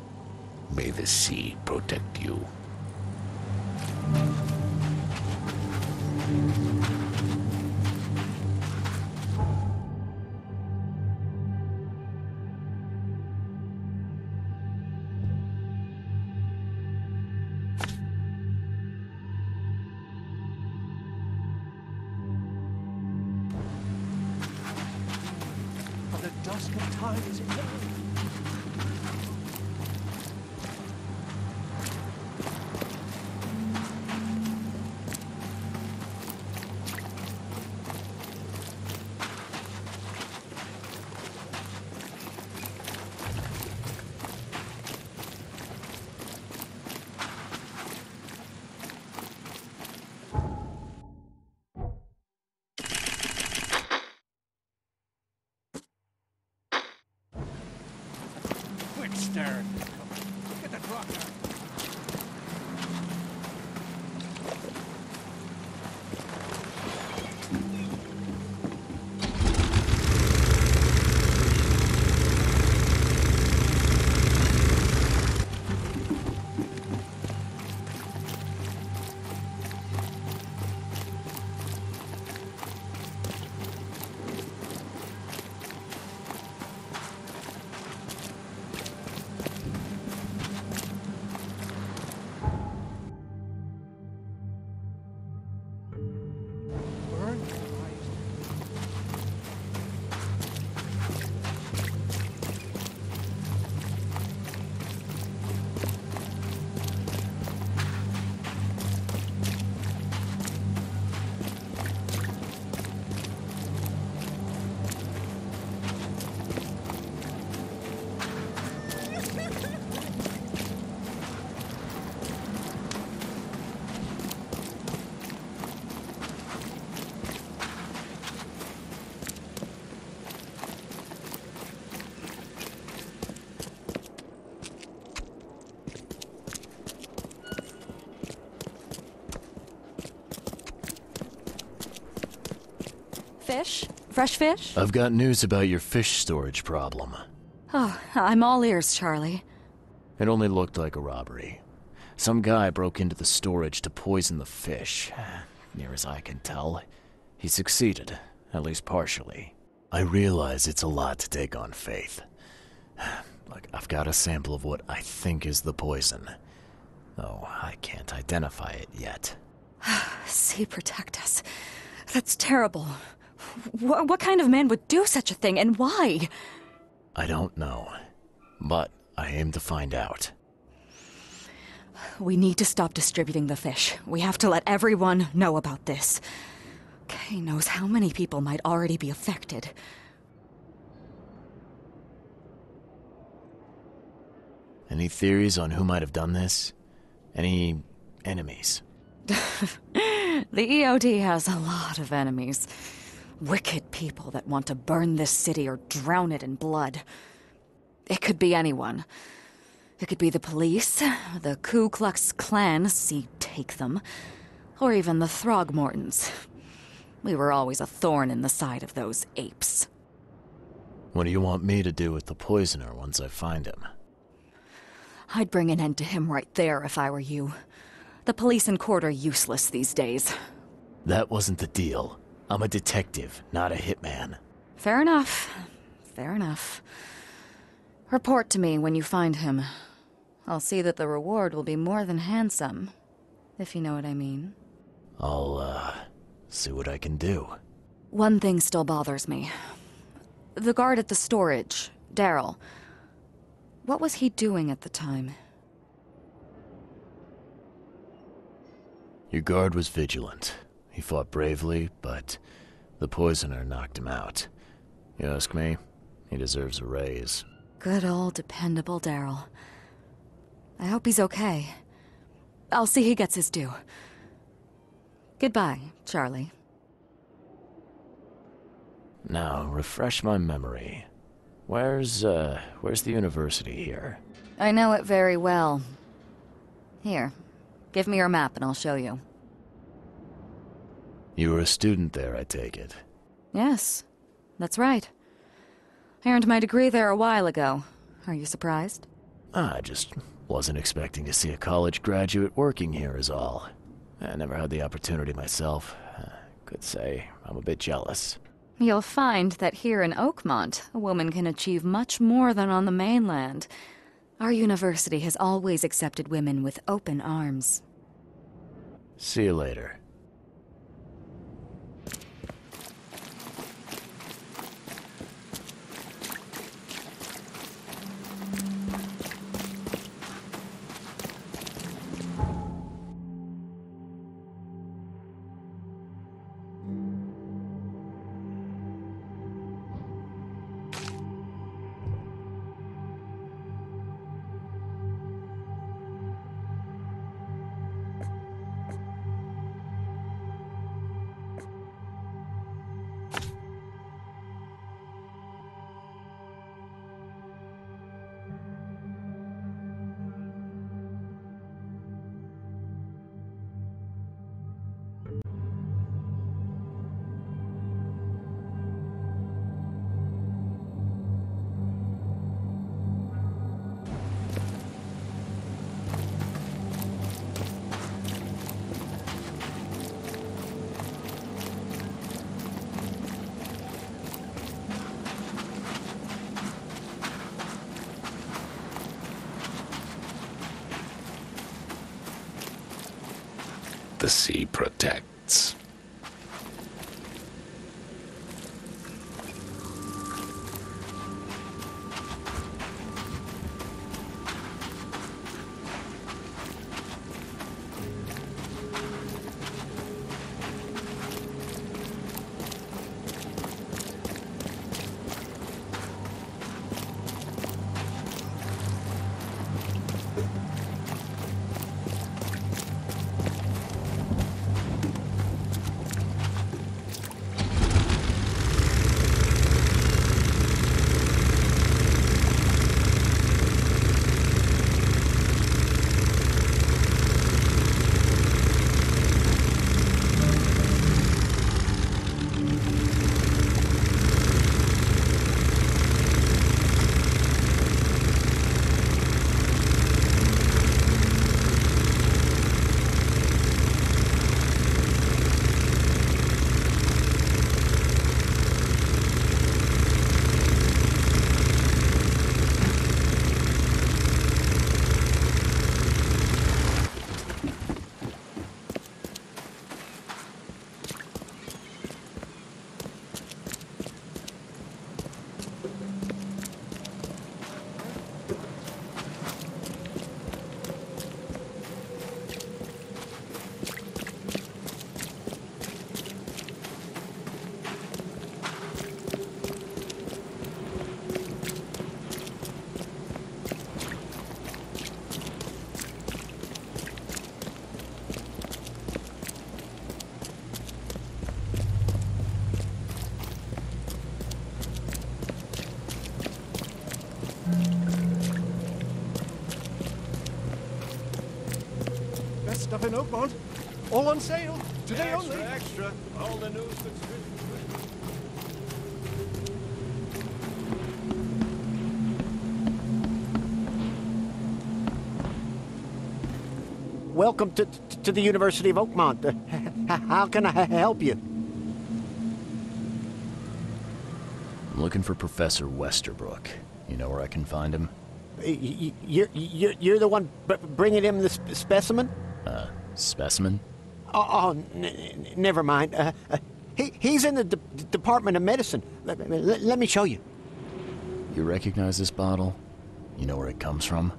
May the sea protect you. The dusk of time is coming. Quit staring. Get the truck out. Burn your eyes. Fish? Fresh fish? I've got news about your fish storage problem. Oh, I'm all ears, Charlie. It only looked like a robbery. Some guy broke into the storage to poison the fish. Near as I can tell. He succeeded, at least partially. I realize it's a lot to take on faith. Look, I've got a sample of what I think is the poison, though I can't identify it yet. See, protect us. That's terrible. What kind of man would do such a thing, and why? I don't know, but I aim to find out. We need to stop distributing the fish. We have to let everyone know about this. Kay knows how many people might already be affected. Any theories on who might have done this? Any enemies? The EOD has a lot of enemies. Wicked people that want to burn this city or drown it in blood. It could be anyone. It could be the police, the Ku Klux Klan, see, take them, or even the Throgmortons. We were always a thorn in the side of those apes. What do you want me to do with the poisoner once I find him? I'd bring an end to him right there if I were you. The police and court are useless these days. That wasn't the deal. I'm a detective, not a hitman. Fair enough. Fair enough. Report to me when you find him. I'll see that the reward will be more than handsome, if you know what I mean. I'll, see what I can do. One thing still bothers me. The guard at the storage, Daryl. What was he doing at the time? Your guard was vigilant. He fought bravely, but the poisoner knocked him out. You ask me, he deserves a raise. Good old dependable Daryl. I hope he's okay. I'll see he gets his due. Goodbye, Charlie. Now, refresh my memory. Where's the university here? I know it very well. Here, give me your map and I'll show you. You were a student there, I take it. Yes, that's right. I earned my degree there a while ago. Are you surprised? I just wasn't expecting to see a college graduate working here is all. I never had the opportunity myself. Could say I'm a bit jealous. You'll find that here in Oakmont, a woman can achieve much more than on the mainland. Our university has always accepted women with open arms. See you later. The sea protects. stuff in Oakmont. All on sale. Today only. Extra. All the news that's good. Welcome to the University of Oakmont. How can I help you? I'm looking for Professor Westerbrook. You know where I can find him? You're the one bringing him the specimen? Specimen? Oh, never mind. He's in the Department of Medicine. Let me show you. You recognize this bottle? You know where it comes from?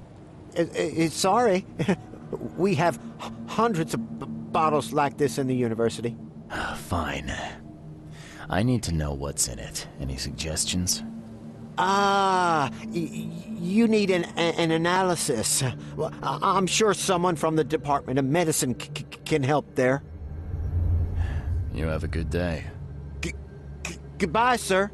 Sorry. We have hundreds of bottles like this in the university. Fine. I need to know what's in it. Any suggestions? You need an analysis. Well, I'm sure someone from the Department of Medicine can help there. You have a good day. Goodbye, sir.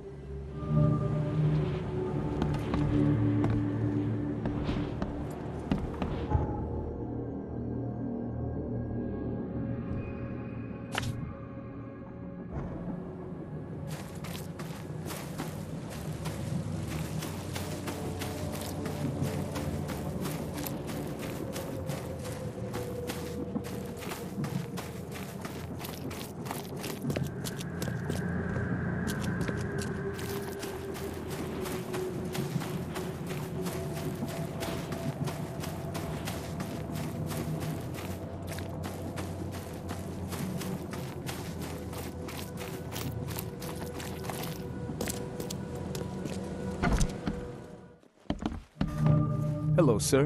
Hello, sir.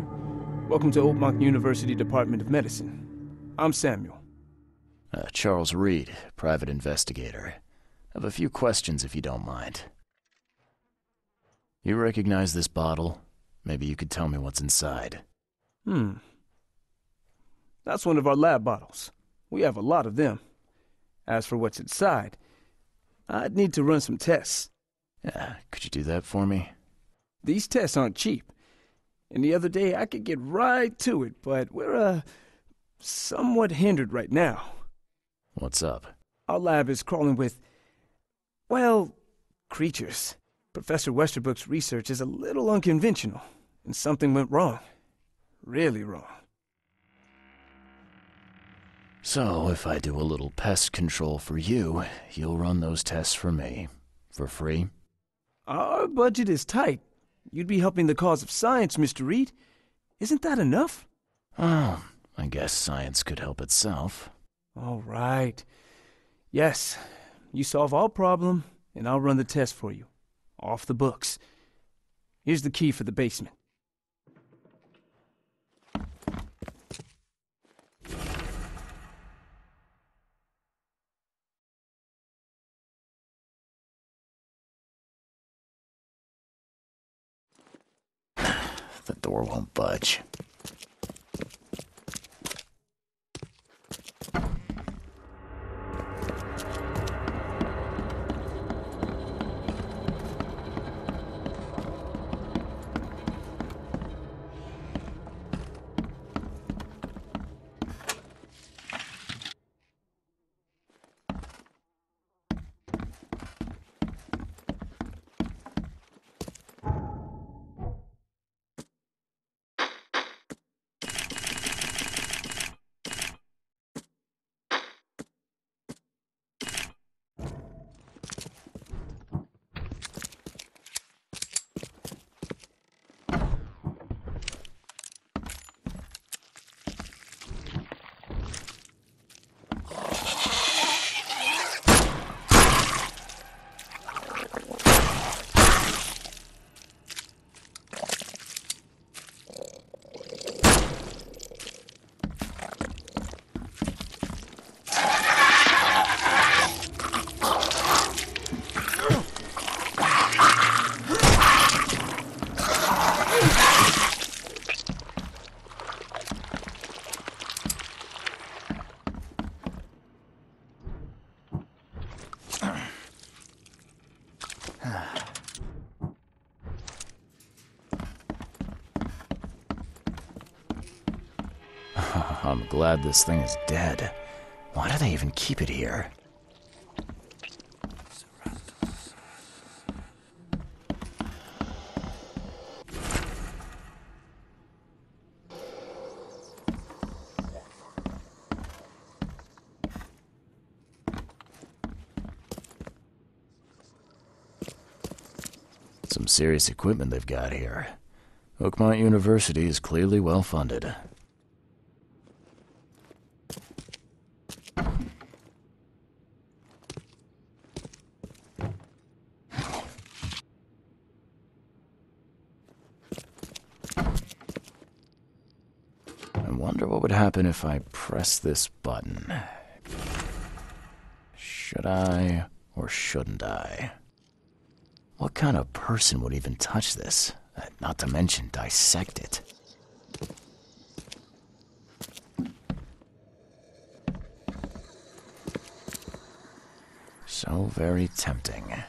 Welcome to Oakmont University Department of Medicine. I'm Samuel. Charles Reed, private investigator. I have a few questions if you don't mind. You recognize this bottle? Maybe you could tell me what's inside. That's one of our lab bottles. We have a lot of them. As for what's inside, I'd need to run some tests. Could you do that for me? These tests aren't cheap. And the other day I could get right to it, but we're, somewhat hindered right now. What's up? Our lab is crawling with, well, creatures. Professor Westerbrook's research is a little unconventional, and something went wrong. Really wrong. So, if I do a little pest control for you, you'll run those tests for me. For free? Our budget is tight. You'd be helping the cause of science, Mr. Reed. Isn't that enough? Oh, I guess science could help itself. All right. Yes, you solve our problem, and I'll run the test for you. Off the books. Here's the key for the basement. The door won't budge. I'm glad this thing is dead. Why do they even keep it here? Some serious equipment they've got here. Oakmont University is clearly well funded. I wonder what would happen if I press this button. Should I or shouldn't I? What kind of person would even touch this? Not to mention dissect it. So very tempting.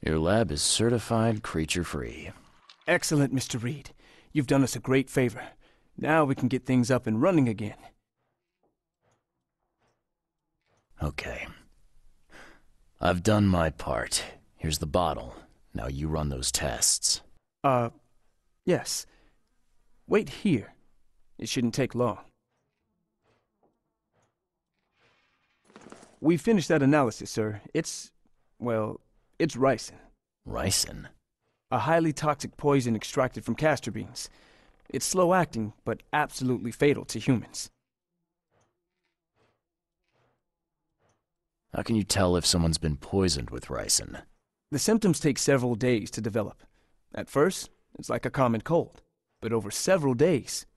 Your lab is certified creature-free. Excellent, Mr. Reed. You've done us a great favor. Now we can get things up and running again. Okay. I've done my part. Here's the bottle. Now you run those tests. Yes. Wait here. It shouldn't take long. We finished that analysis, sir. It's ricin. Ricin? A highly toxic poison extracted from castor beans. It's slow-acting, but absolutely fatal to humans. How can you tell if someone's been poisoned with ricin? The symptoms take several days to develop. At first, it's like a common cold. But over several days,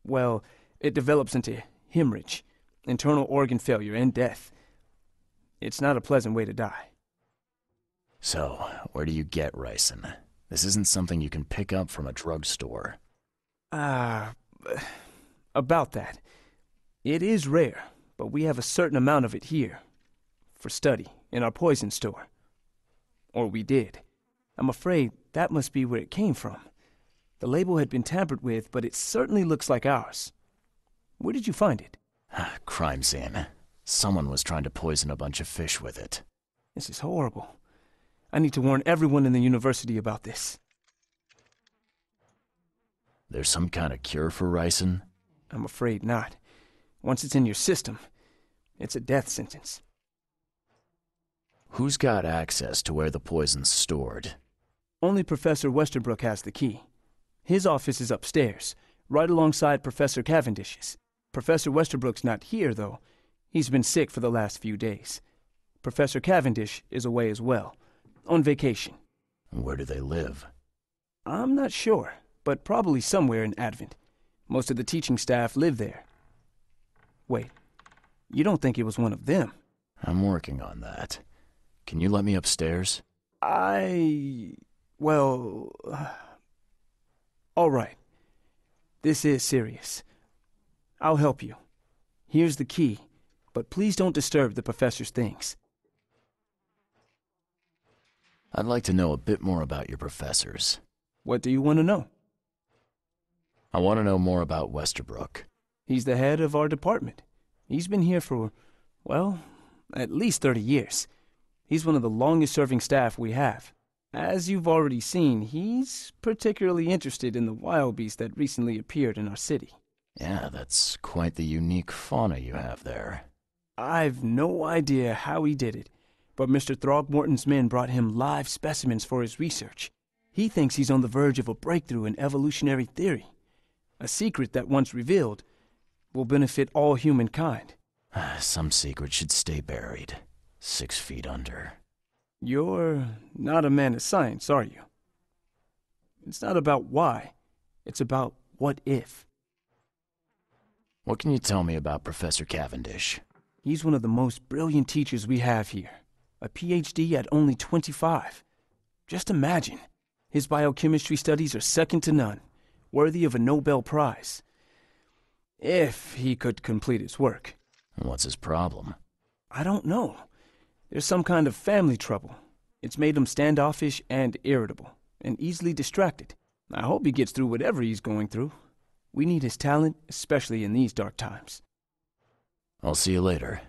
well, it develops into hemorrhage, internal organ failure, and death. It's not a pleasant way to die. So, where do you get ricin? This isn't something you can pick up from a drugstore. About that. It is rare, but we have a certain amount of it here. For study, in our poison store. Or we did. I'm afraid that must be where it came from. The label had been tampered with, but it certainly looks like ours. Where did you find it? Crime scene. Someone was trying to poison a bunch of fish with it. This is horrible. I need to warn everyone in the university about this. There's some kind of cure for ricin? I'm afraid not. Once it's in your system, it's a death sentence. Who's got access to where the poison's stored? Only Professor Westerbrook has the key. His office is upstairs, right alongside Professor Cavendish's. Professor Westerbrook's not here, though. He's been sick for the last few days. Professor Cavendish is away as well, on vacation. Where do they live? I'm not sure, but probably somewhere in Advent. Most of the teaching staff live there. Wait, you don't think it was one of them? I'm working on that. Can you let me upstairs? Well... all right. This is serious. I'll help you. Here's the key, but please don't disturb the professor's things. I'd like to know a bit more about your professors. What do you want to know? I want to know more about Westerbrook. He's the head of our department. He's been here for, well, at least 30 years. He's one of the longest-serving staff we have. As you've already seen, he's particularly interested in the wild beast that recently appeared in our city. Yeah, that's quite the unique fauna you have there. I've no idea how he did it, but Mr. Throgmorton's men brought him live specimens for his research. He thinks he's on the verge of a breakthrough in evolutionary theory. A secret that, once revealed, will benefit all humankind. Some secret should stay buried, 6 feet under. You're not a man of science, are you? It's not about why. It's about what if. What can you tell me about Professor Cavendish? He's one of the most brilliant teachers we have here. A PhD at only 25. Just imagine. His biochemistry studies are second to none, worthy of a Nobel Prize. If he could complete his work. What's his problem? I don't know. There's some kind of family trouble. It's made him standoffish and irritable, and easily distracted. I hope he gets through whatever he's going through. We need his talent, especially in these dark times. I'll see you later.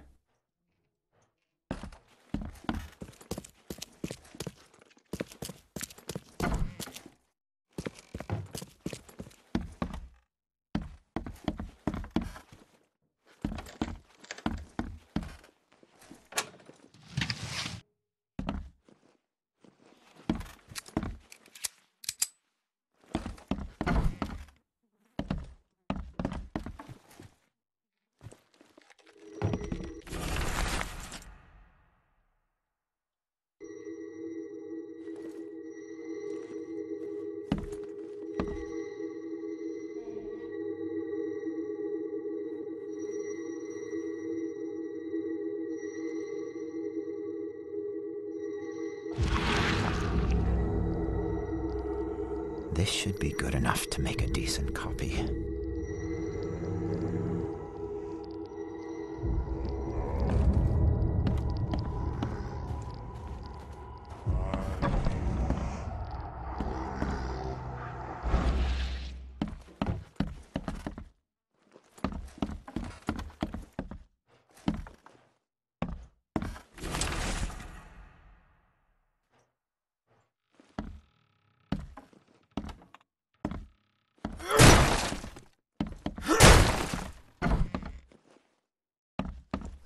This should be good enough to make a decent copy.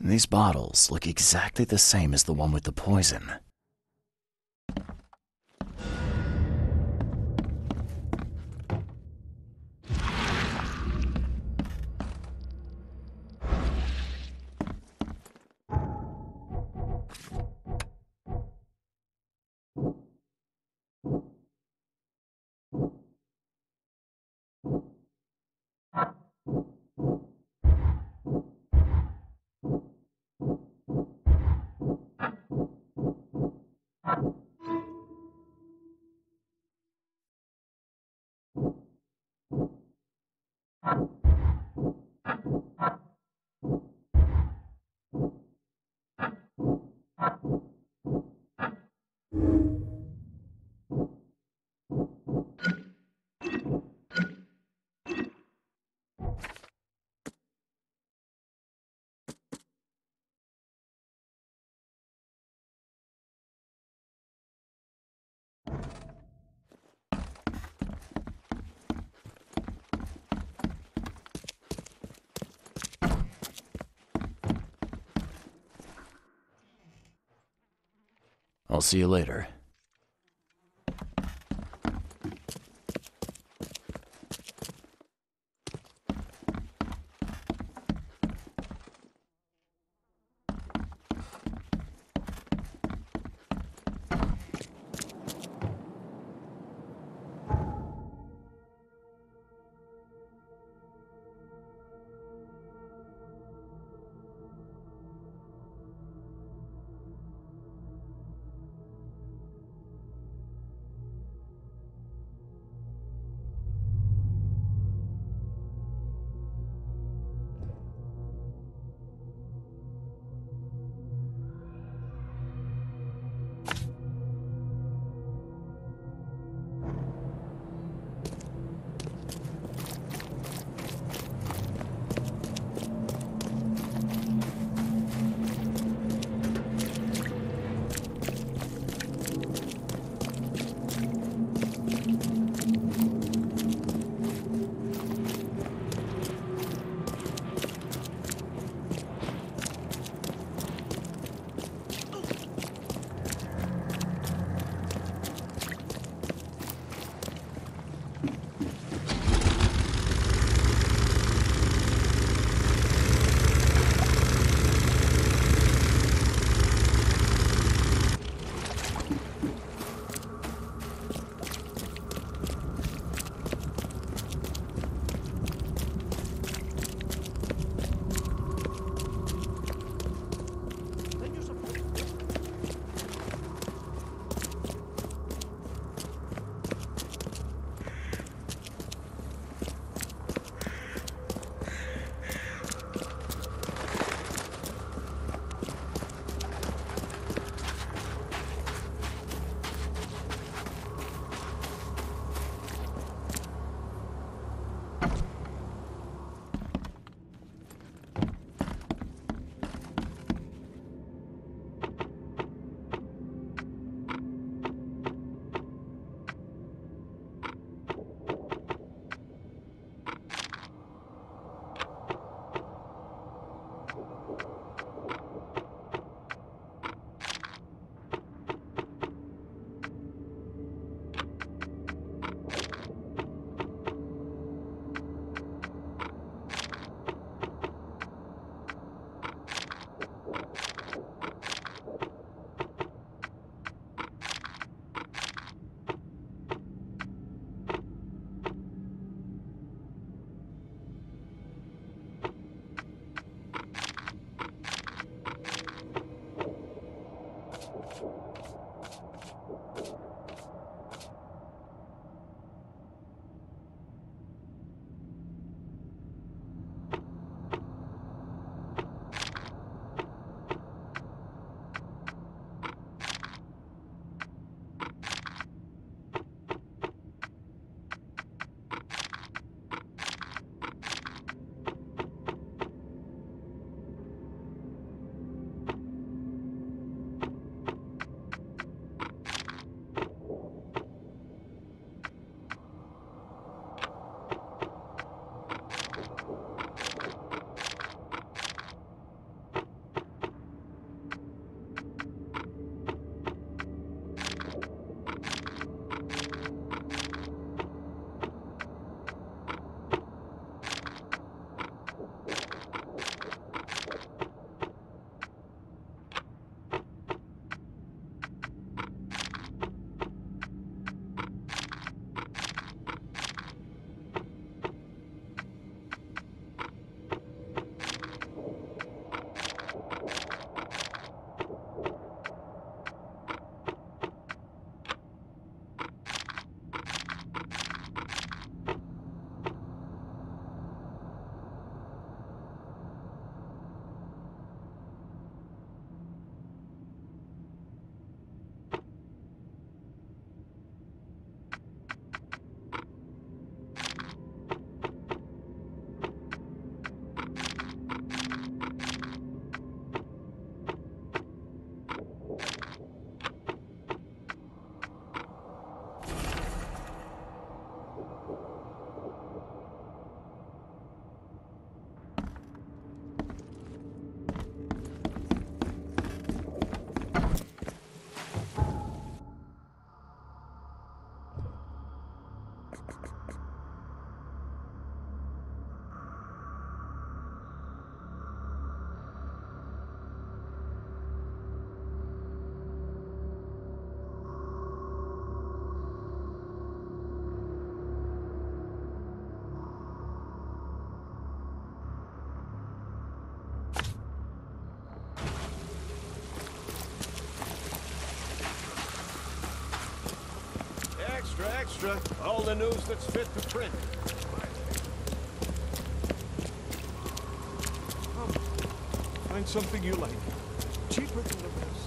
These bottles look exactly the same as the one with the poison. I'll see you later. Extra, all the news that's fit to print. Come, find something you like. Cheaper than the best.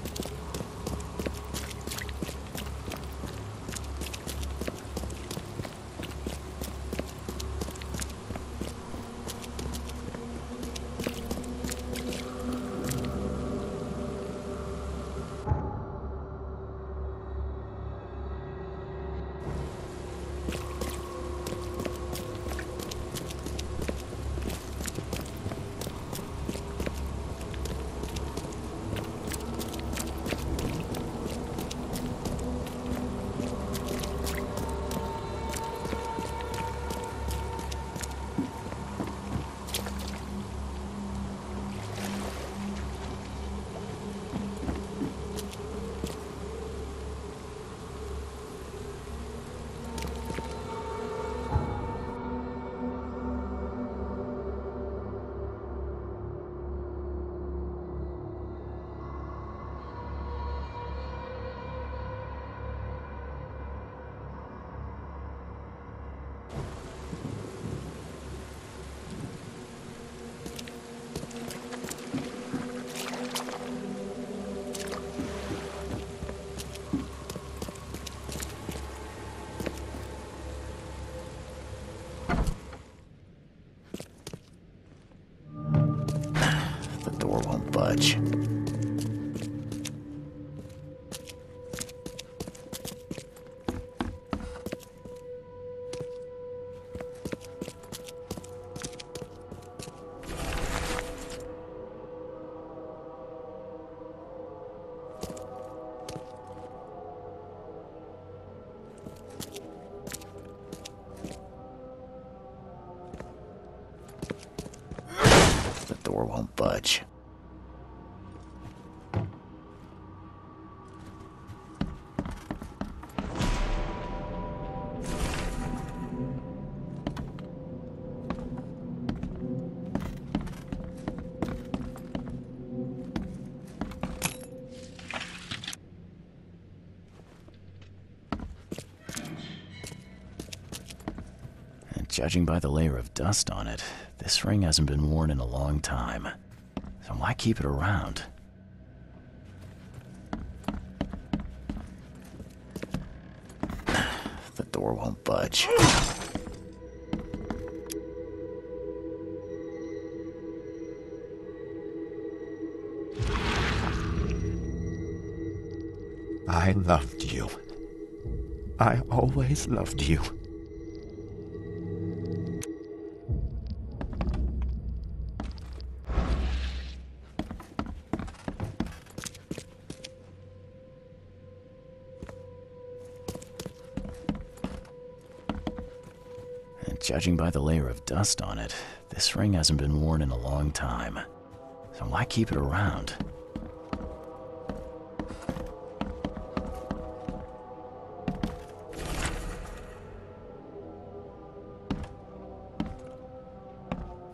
budge. The door won't budge. Judging by the layer of dust on it, this ring hasn't been worn in a long time. So why keep it around? The door won't budge. I loved you. I always loved you. And judging by the layer of dust on it, this ring hasn't been worn in a long time. So why keep it around?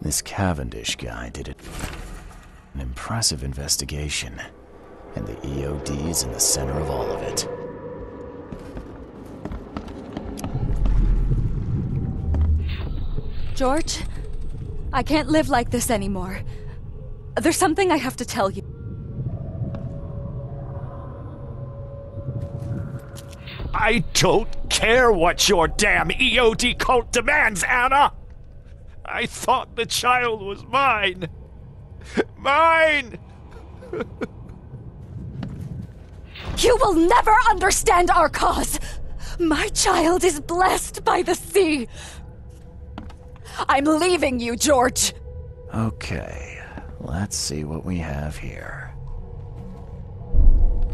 This Cavendish guy did it. An impressive investigation. And the EOD's in the center of all of it. George, I can't live like this anymore. There's something I have to tell you. I don't care what your damn EOD cult demands, Anna! I thought the child was mine! Mine! You will never understand our cause! My child is blessed by the sea! I'm leaving you, George! Okay, let's see what we have here.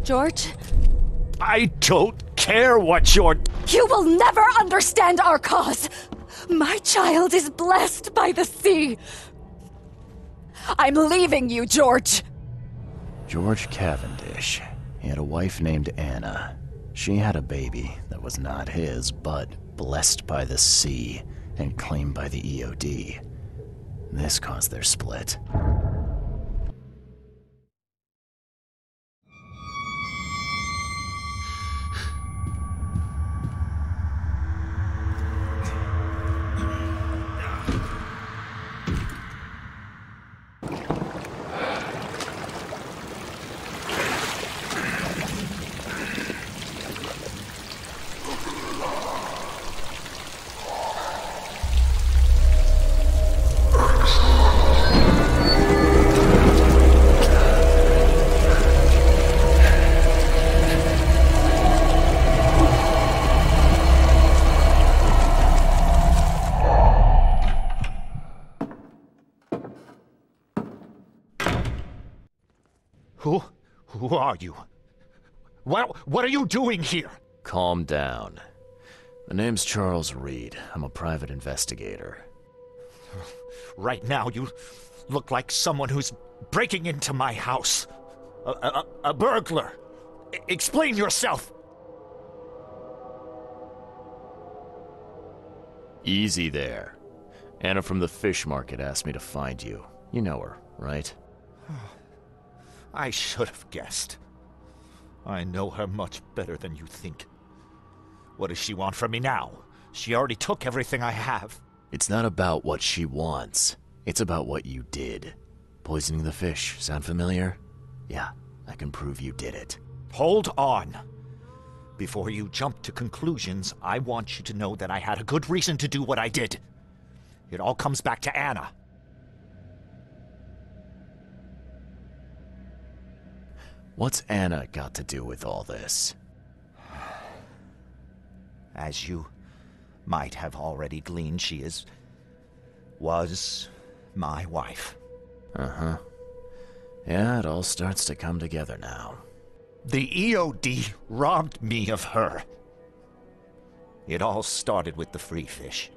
George? I don't care what your... You will never understand our cause! My child is blessed by the sea! I'm leaving you, George! George Cavendish. He had a wife named Anna. She had a baby that was not his, but blessed by the sea and claimed by the EOD. This caused their split. Who are you? What are you doing here? Calm down. The name's Charles Reed. I'm a private investigator. Right now, you look like someone who's breaking into my house. A burglar. Explain yourself. Easy there. Anna from the fish market asked me to find you. You know her, right? I should have guessed. I know her much better than you think. What does she want from me now? She already took everything I have. It's not about what she wants. It's about what you did. Poisoning the fish. Sound familiar? Yeah, I can prove you did it. Hold on. Before you jump to conclusions, I want you to know that I had a good reason to do what I did. It all comes back to Anna. What's Anna got to do with all this? As you might have already gleaned, she was my wife. Uh-huh. Yeah, it all starts to come together now. The EOD robbed me of her. It all started with the free fish.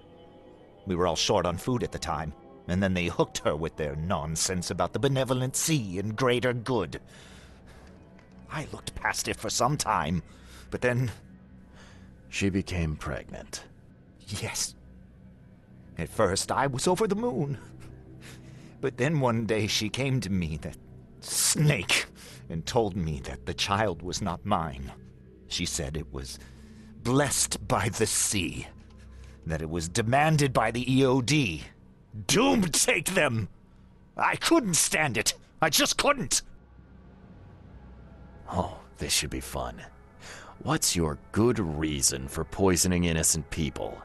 We were all short on food at the time, and then they hooked her with their nonsense about the benevolent sea and greater good. I looked past it for some time, but then... She became pregnant. Yes. At first, I was over the moon. But then one day she came to me, that snake, and told me that the child was not mine. She said it was blessed by the sea. that it was demanded by the EOD. Doom take them! I couldn't stand it. I just couldn't. Oh, this should be fun. What's your good reason for poisoning innocent people?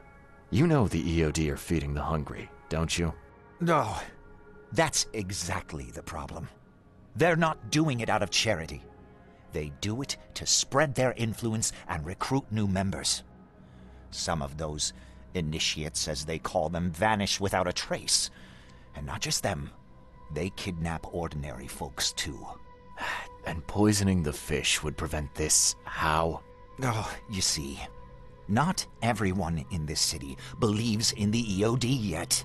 You know the EOD are feeding the hungry, don't you? No, that's exactly the problem. They're not doing it out of charity. They do it to spread their influence and recruit new members. Some of those initiates, as they call them, vanish without a trace. And not just them. They kidnap ordinary folks, too. And poisoning the fish would prevent this. How? Oh, you see, not everyone in this city believes in the EOD yet.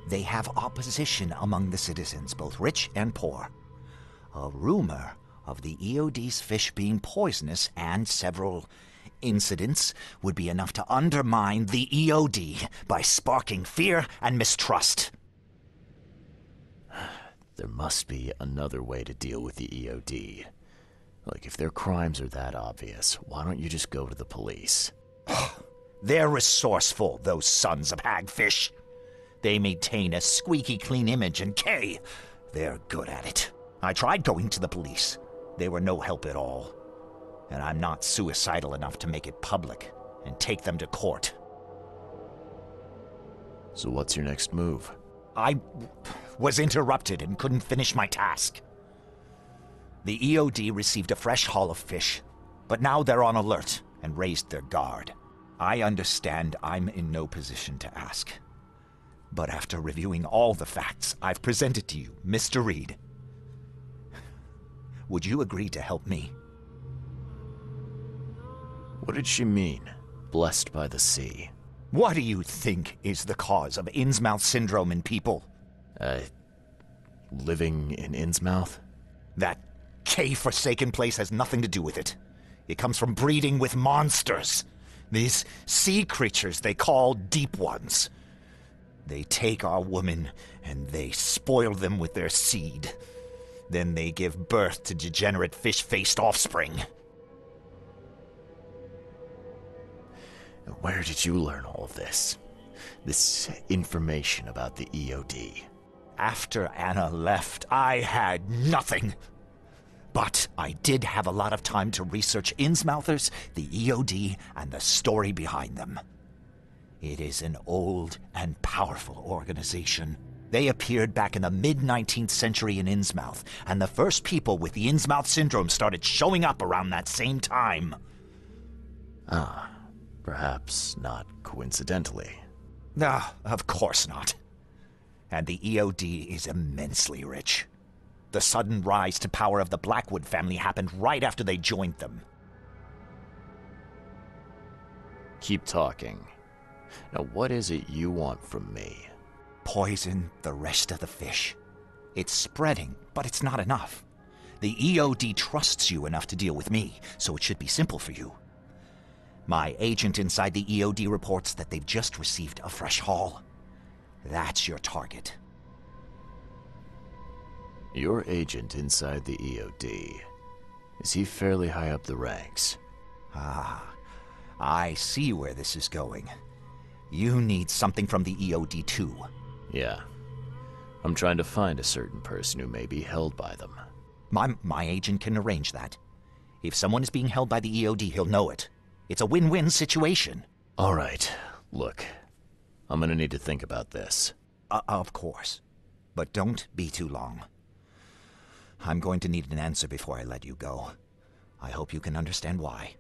They have opposition among the citizens, both rich and poor. A rumor of the EOD's fish being poisonous and several incidents would be enough to undermine the EOD by sparking fear and mistrust. There must be another way to deal with the EOD. Like, if their crimes are that obvious, why don't you just go to the police? They're resourceful, those sons of hagfish. They maintain a squeaky clean image, and they're good at it. I tried going to the police. They were no help at all. And I'm not suicidal enough to make it public and take them to court. So what's your next move? I was interrupted and couldn't finish my task. The EOD received a fresh haul of fish, but now they're on alert and raised their guard. I understand I'm in no position to ask. But after reviewing all the facts I've presented to you, Mr. Reed, would you agree to help me? What did she mean, blessed by the sea? What do you think is the cause of Innsmouth syndrome in people? Living in Innsmouth? That K-forsaken place has nothing to do with it. It comes from breeding with monsters. These sea creatures they call Deep Ones. They take our women and they spoil them with their seed. Then they give birth to degenerate fish-faced offspring. Where did you learn all of this? This information about the EOD? After Anna left, I had nothing. But I did have a lot of time to research Innsmouthers, the EOD, and the story behind them. It is an old and powerful organization. They appeared back in the mid-19th century in Innsmouth, and the first people with the Innsmouth syndrome started showing up around that same time. Ah, perhaps not coincidentally. Ah, of course not. And the EOD is immensely rich. The sudden rise to power of the Blackwood family happened right after they joined them. Keep talking. Now, what is it you want from me? Poison the rest of the fish. It's spreading, but it's not enough. The EOD trusts you enough to deal with me, so it should be simple for you. My agent inside the EOD reports that they've just received a fresh haul. That's your target. Your agent inside the EOD. Is he fairly high up the ranks? Ah, I see where this is going. You need something from the EOD too. Yeah. I'm trying to find a certain person who may be held by them. My agent can arrange that. If someone is being held by the EOD, he'll know it. It's a win-win situation. All right. Look, I'm gonna need to think about this. Of course. But don't be too long. I'm going to need an answer before I let you go. I hope you can understand why.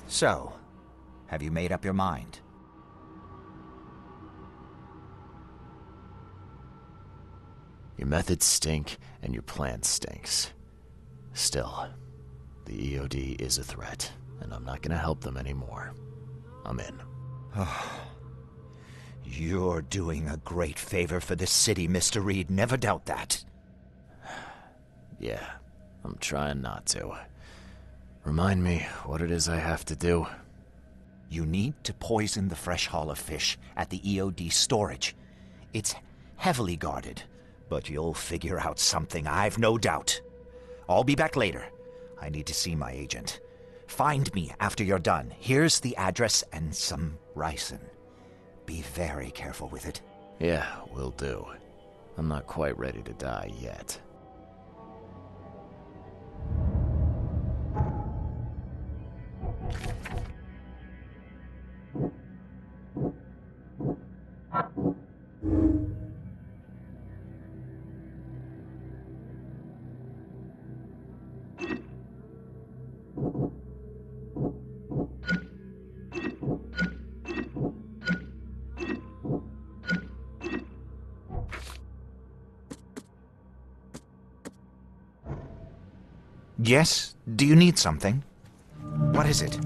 So, have you made up your mind? Your methods stink, and your plan stinks. Still, the EOD is a threat, and I'm not gonna help them anymore. I'm in. You're doing a great favor for the city, Mr. Reed. Never doubt that. Yeah, I'm trying not to. Remind me what it is I have to do. You need to poison the fresh haul of fish at the EOD storage. It's heavily guarded, but you'll figure out something, I've no doubt. I'll be back later. I need to see my agent. Find me after you're done. Here's the address and some ricin. Be very careful with it. Yeah, will do. I'm not quite ready to die yet. Yes? Do you need something? What is it?